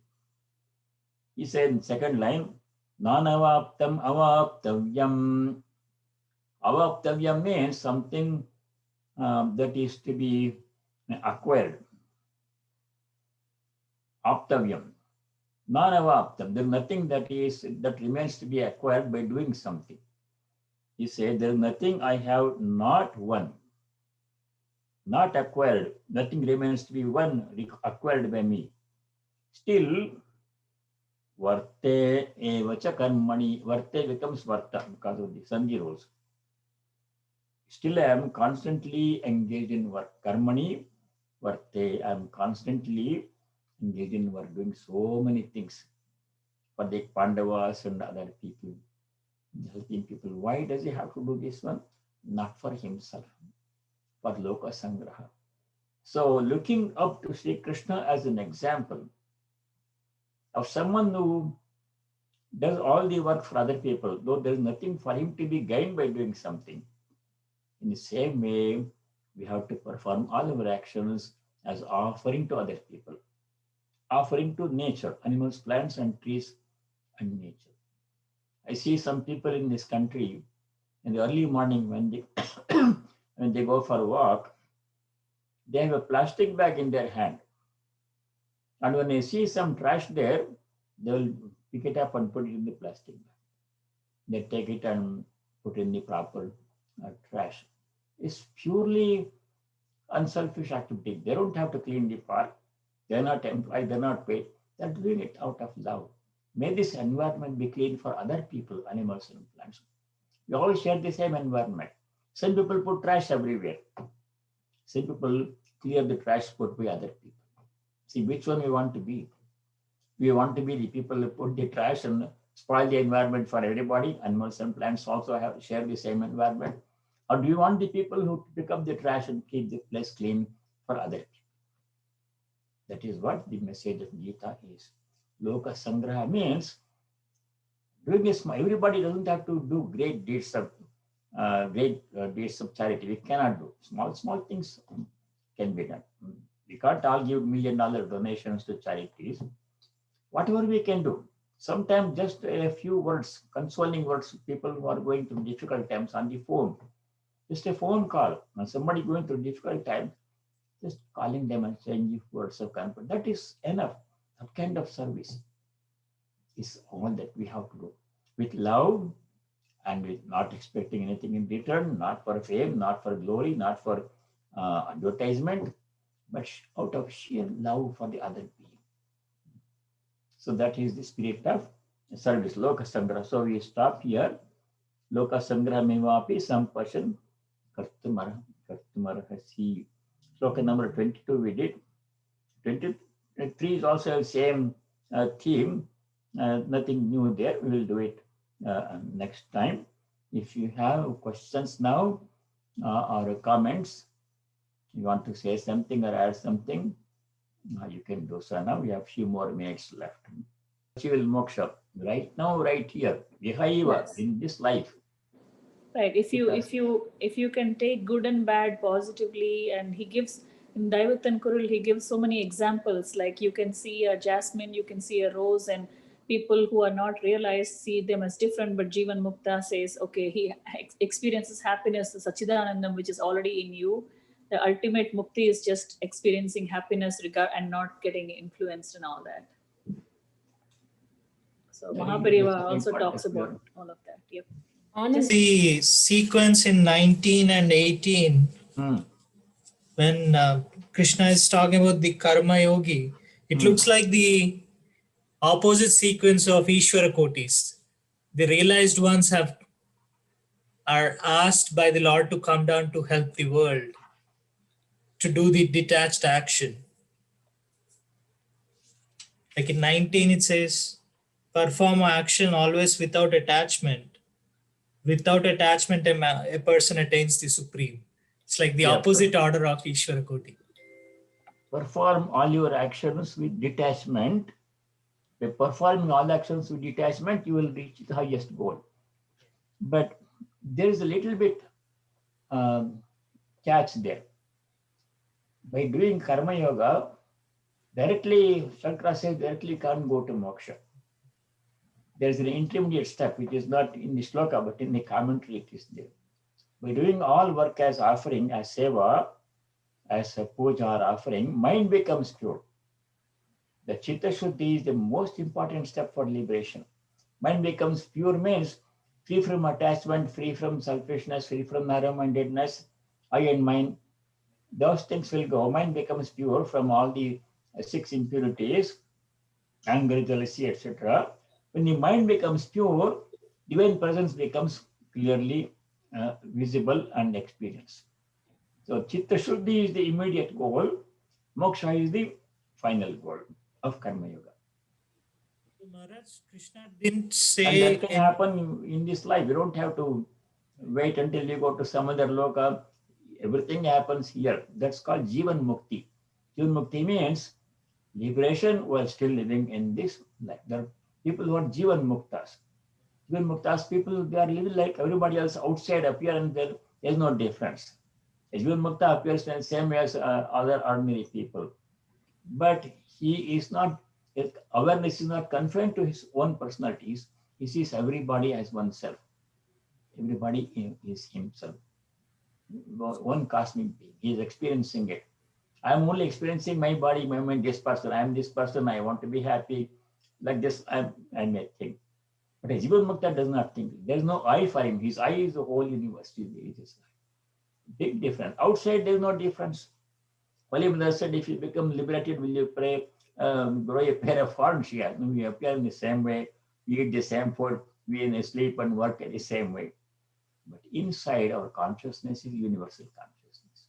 He said in second line, Nanavaptam avaptavyam. Avaptavyam means something that is to be acquired. Aptavyam. Nanavaptam. There is nothing that remains to be acquired by doing something. He said, there is nothing I have not won, not acquired. Nothing remains to be won, acquired by me. Still, Varte evacha karmani. Varte becomes varta because of the Sandhi rules. Still, I am constantly engaged in work. Karmani, varte. I am constantly engaged in work, doing so many things for the Pandavas and other people, helping people. Why does he have to do this one? Not for himself, for Loka Sangraha. So, looking up to Sri Krishna as an example of someone who does all the work for other people, though there is nothing for him to be gained by doing something. In the same way, we have to perform all our actions as offering to other people, offering to nature, animals, plants, and trees, and nature. I see some people in this country in the early morning when they when they go for a walk, they have a plastic bag in their hand. And when they see some trash there, they will pick it up and put it in the plastic bag. They take it and put in the proper trash. It's purely unselfish activity. They don't have to clean the park. They're not employed, they're not paid. They're doing it out of love. May this environment be clean for other people, animals and plants. We all share the same environment. Some people put trash everywhere. Some people clear the trash put by other people. See which one we want to be. We want to be the people who put the trash and spoil the environment for everybody. Animals and plants also have share the same environment. Or do you want the people who pick up the trash and keep the place clean for other people? That is what the message of Gita is. Loka Sangraha means doing this. Everybody doesn't have to do great deeds of charity. We cannot do small things can be done. We can't all give $1 million donations to charities. Whatever we can do. Sometimes just a few words, consoling words to people who are going through difficult times on the phone. Just a phone call. When somebody going through difficult times, just calling them and saying words of comfort. That is enough. That kind of service is all that we have to do. With love and with not expecting anything in return, not for fame, not for glory, not for advertisement, but out of sheer love for the other being. So that is the spirit of service, Loka Sangraha. So we stop here. Loka Sangraha mevapi sampashan kartumarhasi. Sloka number 22 we did. 23 is also the same theme. Nothing new there. We will do it next time. If you have questions now or comments, you want to say something or add something, you can do so now. We have a few more minutes left. Achievable moksha, right now, right here, Vihaiva, Yes. in this life. Right. If you can take good and bad positively, and he gives in Daivathan Kurul, he gives so many examples. Like you can see a jasmine, you can see a rose, and people who are not realized see them as different. But Jivan Mukta says, okay, he experiences happiness, the Sachidanandam, which is already in you. The ultimate mukti is just experiencing happiness and not getting influenced and all that. So Mahapariva also talks about all of that. Yep. The sequence in 19 and 18, when Krishna is talking about the karma yogi, it looks like the opposite sequence of Ishvara Kotis. The realized ones are asked by the Lord to come down to help the world, to do the detached action. Like in 19 it says, perform action always without attachment. Without attachment, a person attains the supreme. It's like the opposite order of Ishvara Koti. Perform all your actions with detachment. By performing all actions with detachment, you will reach the highest goal. But there is a little bit catch there. By doing karma yoga, directly, Shankara says, directly can't go to moksha. There is an intermediate step, which is not in the sloka, but in the commentary it is there. By doing all work as offering, as seva, as a puja or offering, mind becomes pure. The Chitta Shuddhi is the most important step for liberation. Mind becomes pure means free from attachment, free from selfishness, free from narrow-mindedness, I and mine. Those things will go. Mind becomes pure from all the 6 impurities. anger, jealousy, etc. When the mind becomes pure, divine presence becomes clearly visible and experienced. So Chitta Shuddhi is the immediate goal. Moksha is the final goal of Karma Yoga. Maharaj, Krishna didn't And say that can happen in this life. You don't have to wait until you go to some other loka. Everything happens here. That's called Jivan Mukti. Jivan Mukti means liberation while still living in this life. There are people who are Jivan Muktas. Jivan Muktas people, they are living like everybody else outside appear and there is no difference. A Jivan Mukta appears the same way as other ordinary people. But he is not, his awareness is not confined to his own personalities. He sees everybody as oneself. Everybody is himself. One cosmic being. He is experiencing it. I am only experiencing my body, my mind, this person. I am this person. I want to be happy. Like this, I may think. But a Jivan Mukta does not think. There is no I for him. His I is the whole universe. Big difference. Outside, there is no difference. Holy Mother said, if you become liberated, will you pray, grow a pair of horns here? We appear in the same way. We eat the same food. We sleep and work in the same way. But inside, our consciousness is universal consciousness.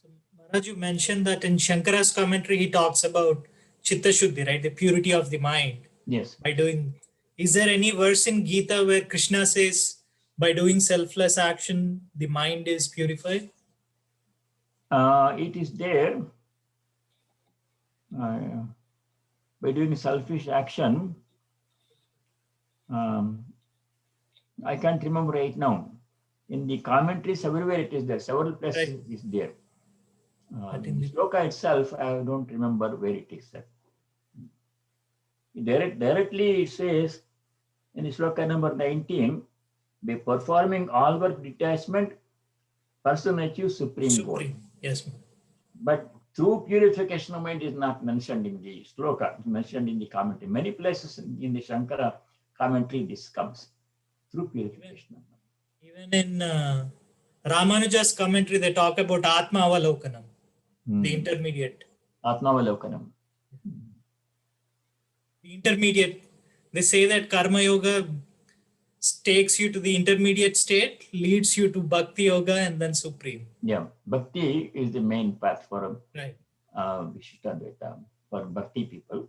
So, Maharaj, you mentioned that in Shankara's commentary, he talks about Chitta Shuddhi, right? The purity of the mind. Yes. By doing, is there any verse in Gita where Krishna says, by doing selfless action, the mind is purified? It is there. By doing selfish action, I can't remember right now. In the commentaries, everywhere it is there. Several places Right. it is there. But in The the- shloka itself, I don't remember where it is set. Directly it says in the shloka number 19, by performing all work detachment, person achieves supreme goal. Supreme. Yes, ma'am. But true purification of mind is not mentioned in the shloka, it's mentioned in the commentary. Many places in the Shankara commentary this comes. True purification of mind. Even in Ramanuja's commentary, they talk about Atma Avalokanam, the intermediate. Atmavalokanam. The intermediate, they say that Karma Yoga takes you to the intermediate state, leads you to Bhakti Yoga and then Supreme. Yeah, Bhakti is the main path for Right. Vishishtadvaita, for Bhakti people.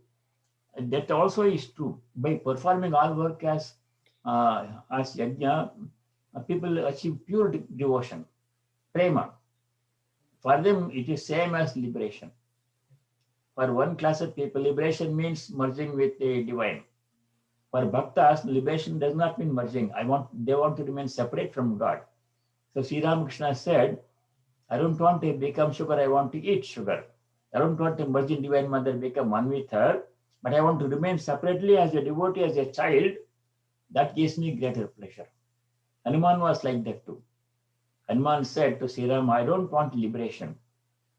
And that also is true. By performing all work as yajna, people achieve pure devotion, prema. For them, it is same as liberation. For one class of people, liberation means merging with the divine. For bhaktas, liberation does not mean merging. They want to remain separate from God. So Sri Ramakrishna said, I don't want to become sugar, I want to eat sugar. I don't want to merge in Divine Mother, become one with her, but I want to remain separately as a devotee, as a child. That gives me greater pleasure. Hanuman was like that too. Hanuman said to Sri Ram, I don't want liberation.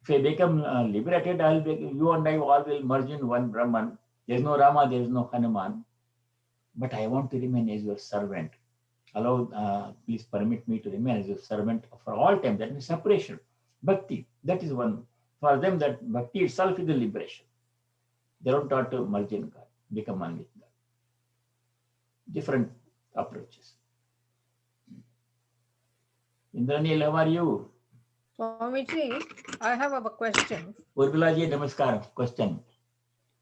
If I become liberated, you and I all will merge in one Brahman. There is no Rama, there is no Hanuman. But I want to remain as your servant. Please permit me to remain as your servant for all time. That means separation. Bhakti, that is one. For them, that bhakti itself is the liberation. They don't want to merge in God, become one with God. Different approaches. Indranil, how are you? Swamiji, I have a question. Urmilaji, namaskar. Question.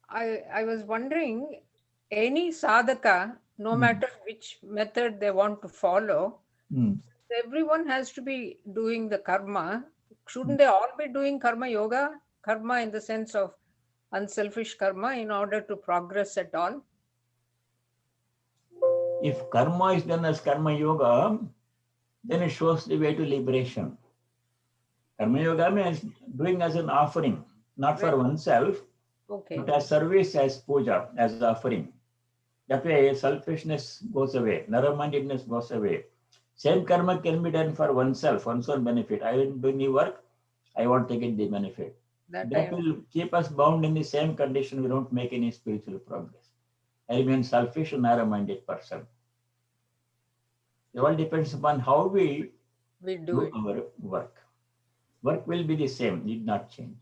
I was wondering, any sadhaka, no matter which method they want to follow, everyone has to be doing the karma. Shouldn't they all be doing karma yoga? Karma in the sense of unselfish karma in order to progress at all? If karma is done as karma yoga, then it shows the way to liberation. Karma yoga means doing as an offering, not for oneself, Okay. but as service, as puja, as offering. That way, selfishness goes away, narrow-mindedness goes away. Same karma can be done for oneself, one's own benefit. I will do any work, I want to get the benefit. That will keep us bound in the same condition. We don't make any spiritual progress. I remain selfish and narrow-minded person. It all depends upon how we do it. our work. Work will be the same, need not change.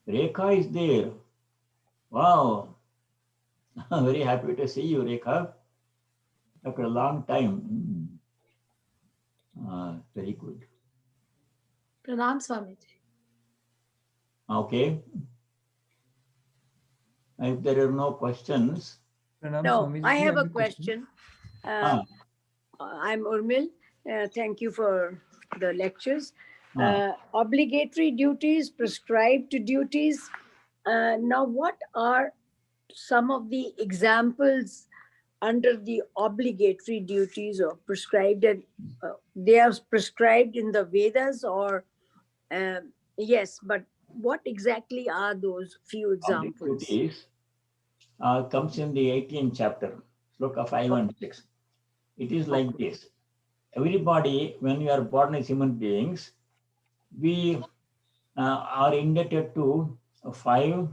Rekha is there. Wow. Very happy to see you, Rekha. After a long time. Very good. Pranam Swamiji. Okay. If there are no questions. No, I have a question. Ah, I'm Urmil. Thank you for the lectures. ah. Obligatory duties, prescribed duties. Now, what are some of the examples under the obligatory duties or prescribed? And they are prescribed in the Vedas, or yes, but what exactly are those few Public examples? duties comes in the 18th chapter, Sloka 5 and 6. It is like this. Everybody, when we are born as human beings, we are indebted to 5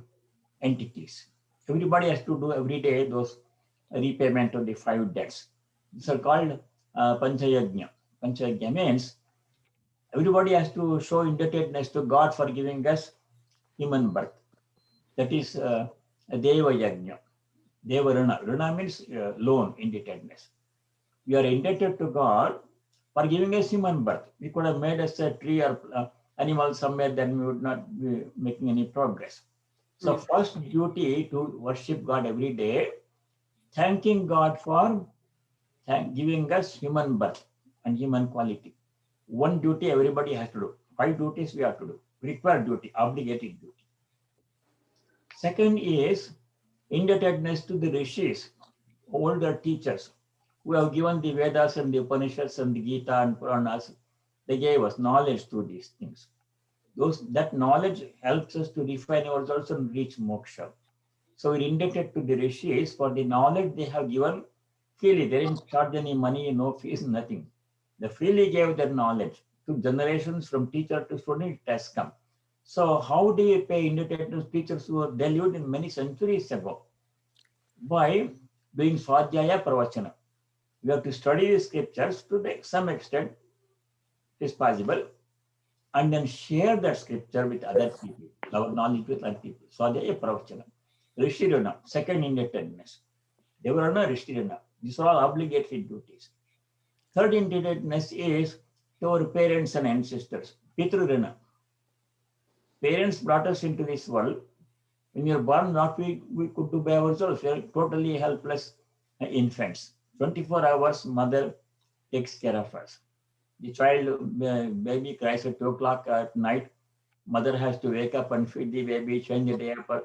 entities. Everybody has to do every day those repayment of the 5 debts. These are called Panchayagnya. Panchayagnya means everybody has to show indebtedness to God for giving us human birth. That is Deva Yajna. Deva Rana. Rana means loan, indebtedness. We are indebted to God for giving us human birth. We could have made us a tree or animal somewhere, then we would not be making any progress. So first duty to worship God every day, thanking God for giving us human birth and human quality. One duty everybody has to do. 5 duties we have to do. Required duty, obligatory duty. Second is indebtedness to the rishis, older teachers who have given the Vedas and the Upanishads and the Gita and Puranas. They gave us knowledge through these things. That knowledge helps us to refine ourselves and reach moksha. So we're indebted to the rishis for the knowledge they have given freely. They didn't charge any money, no fees, nothing. They freely gave their knowledge to generations from teacher to student. It has come. So how do you pay indebtedness to teachers who were deluded in many centuries ago? By doing Swadhyaya Pravachana. We have to study the scriptures to some extent, it is possible, and then share that scripture with other people, our knowledge with other people. Swadhyaya Pravachana. Rishirana, second indebtedness. Devarana, Rishirana. These are all obligatory duties. Third indebtedness is to our parents and ancestors. Pitrurana. Parents brought us into this world. When we are born, not we could do by ourselves. We are totally helpless infants. 24 hours, mother takes care of us. The child, baby cries at 2 o'clock at night. Mother has to wake up and feed the baby, change the diaper.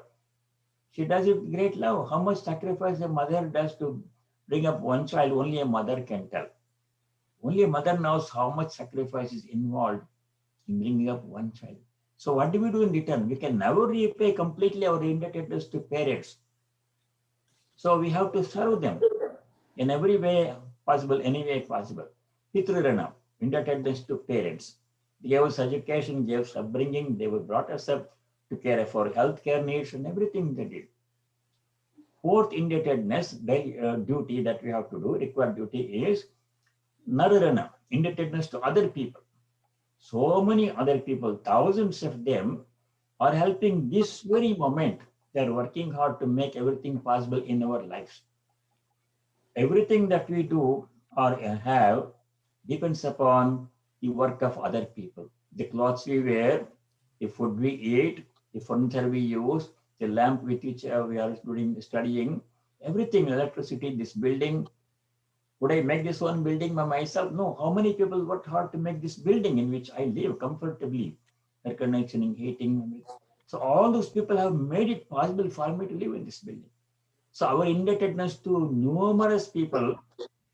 She does it with great love. How much sacrifice a mother does to bring up one child, only a mother can tell. Only a mother knows how much sacrifice is involved in bringing up one child. So what do we do in return? We can never repay completely our indebtedness to parents. So we have to serve them in every way possible, any way possible. Pitrurana, indebtedness to parents. They gave us education, gave us upbringing, they brought us up to care for healthcare needs and everything they did. Fourth indebtedness, duty that we have to do, required duty is Nararana, indebtedness to other people. So many other people, thousands of them are helping this very moment. They're working hard to make everything possible in our lives. Everything that we do or have depends upon the work of other people. The clothes we wear, the food we eat, the furniture we use, the lamp with which we are studying, everything, electricity, this building. Would I make this one building by myself? No. How many people worked hard to make this building in which I live comfortably? Air conditioning, heating. So all those people have made it possible for me to live in this building. So our indebtedness to numerous people,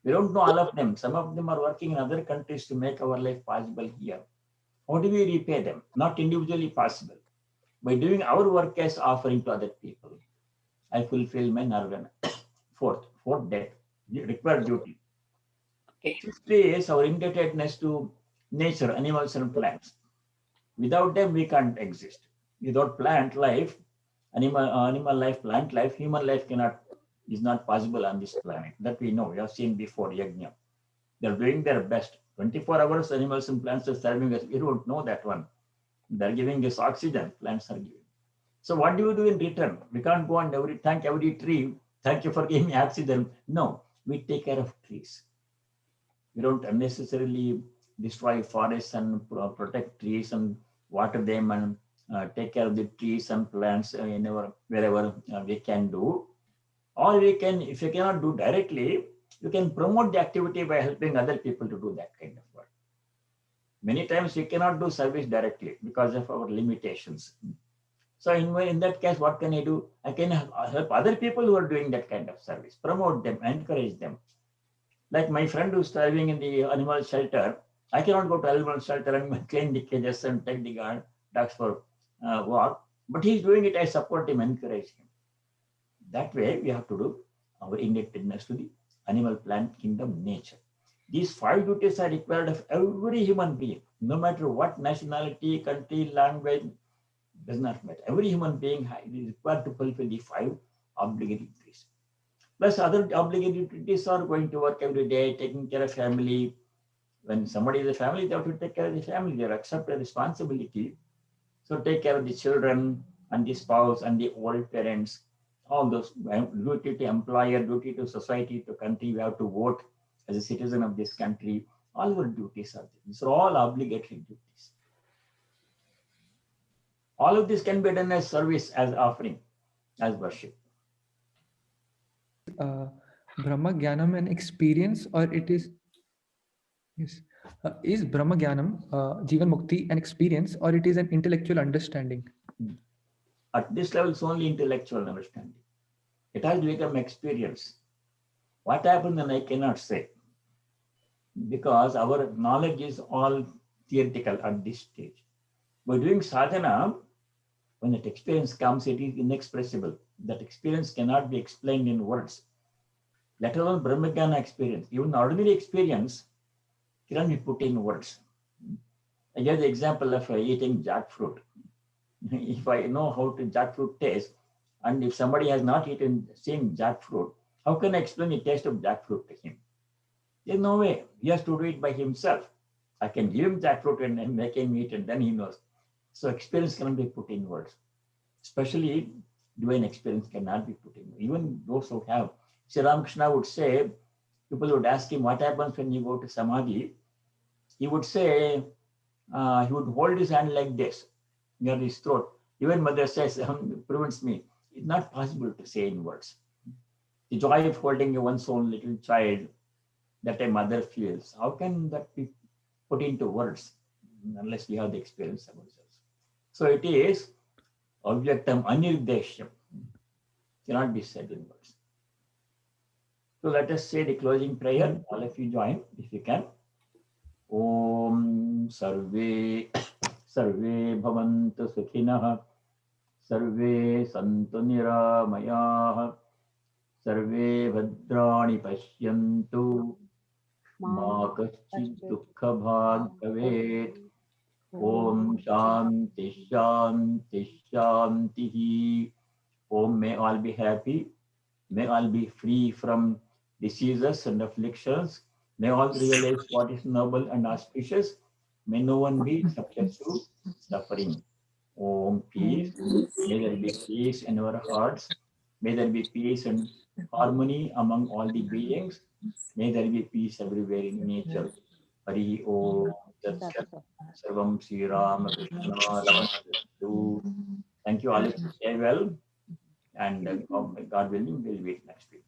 we don't know all of them. Some of them are working in other countries to make our life possible here. How do we repay them? Not individually possible. By doing our work as offering to other people, I fulfill my nirvana. Fourth debt, required duty. Okay. Fifth is our indebtedness to nature, animals and plants. Without them, we can't exist. Without plant life, animal life, plant life, human life is not possible on this planet. That we know. We have seen before Yajna. They're doing their best. 24 hours, animals and plants are serving us. We don't know that one. They're giving us oxygen, plants are giving. So what do we do in return? We can't go and thank every tree. Thank you for giving me oxygen. No, we take care of trees. We don't unnecessarily destroy forests and protect trees and water them and take care of the trees and plants wherever we can do. Or we can, if you cannot do directly, you can promote the activity by helping other people to do that kind of work. Many times we cannot do service directly because of our limitations. So in that case, what can I do? I can help other people who are doing that kind of service, promote them, encourage them. Like my friend who's serving in the animal shelter, I cannot go to animal shelter and clean the cages and take the dogs for walk, but he's doing it. I support him, encourage him. That way, we have to do our indebtedness to the animal, plant, kingdom, nature. These 5 duties are required of every human being, no matter what nationality, country, language, does not matter. Every human being is required to fulfill the 5 obligatory duties. Plus, other obligatory duties are going to work every day, taking care of family. When somebody is a family, they have to take care of the family. They accept a responsibility. So take care of the children and the spouse and the old parents. All those duty to employer, duty to society, to country. We have to vote as a citizen of this country. All our duties are there. These are all obligatory duties. All of this can be done as service, as offering, as worship. Brahma Jnanam an experience, or it is, yes, is Brahma Jnanam, Jivan Mukti, an experience, or it is an intellectual understanding? At this level, it's only intellectual understanding. It has to become experience. What happens then I cannot say, because our knowledge is all theoretical at this stage. By doing sadhana, when that experience comes, it is inexpressible. That experience cannot be explained in words, let alone Brahmajnana experience. Even ordinary experience cannot be put in words. I gave the example of eating jackfruit. If I know how to jackfruit taste, and if somebody has not seen jackfruit, how can I explain the taste of jackfruit to him? There's no way. He has to do it by himself. I can give him jackfruit and make him eat, and then he knows. So experience cannot be put in words. Especially divine experience cannot be put in words. Even those who have. Sri Ramakrishna would say, people would ask him, what happens when you go to Samadhi? He would say, he would hold his hand like this, near his throat. Even mother says, prevents me. It's not possible to say in words. The joy of holding one's own little child that a mother feels, how can that be put into words unless we have the experience of ourselves? So it is objectam anirdeshyam, cannot be said in words. So let us say the closing prayer. All of you join if you can. Om sarve bhavantu sukhinah, sarve santu niramayah, sarve bhadrani pashyantu, ma kaschid dukkha bhag bhavet. Om shanti shanti shanti. Om, may all be happy. May all be free from diseases and afflictions. May all realize what is noble and auspicious. May no one be subject to suffering. Om, peace. May there be peace in our hearts. May there be peace and harmony among all the beings. May there be peace everywhere in nature. Hari Om. Sarvam Sri Rama Krishna. Thank you all. Stay well. And God willing, we'll meet next week.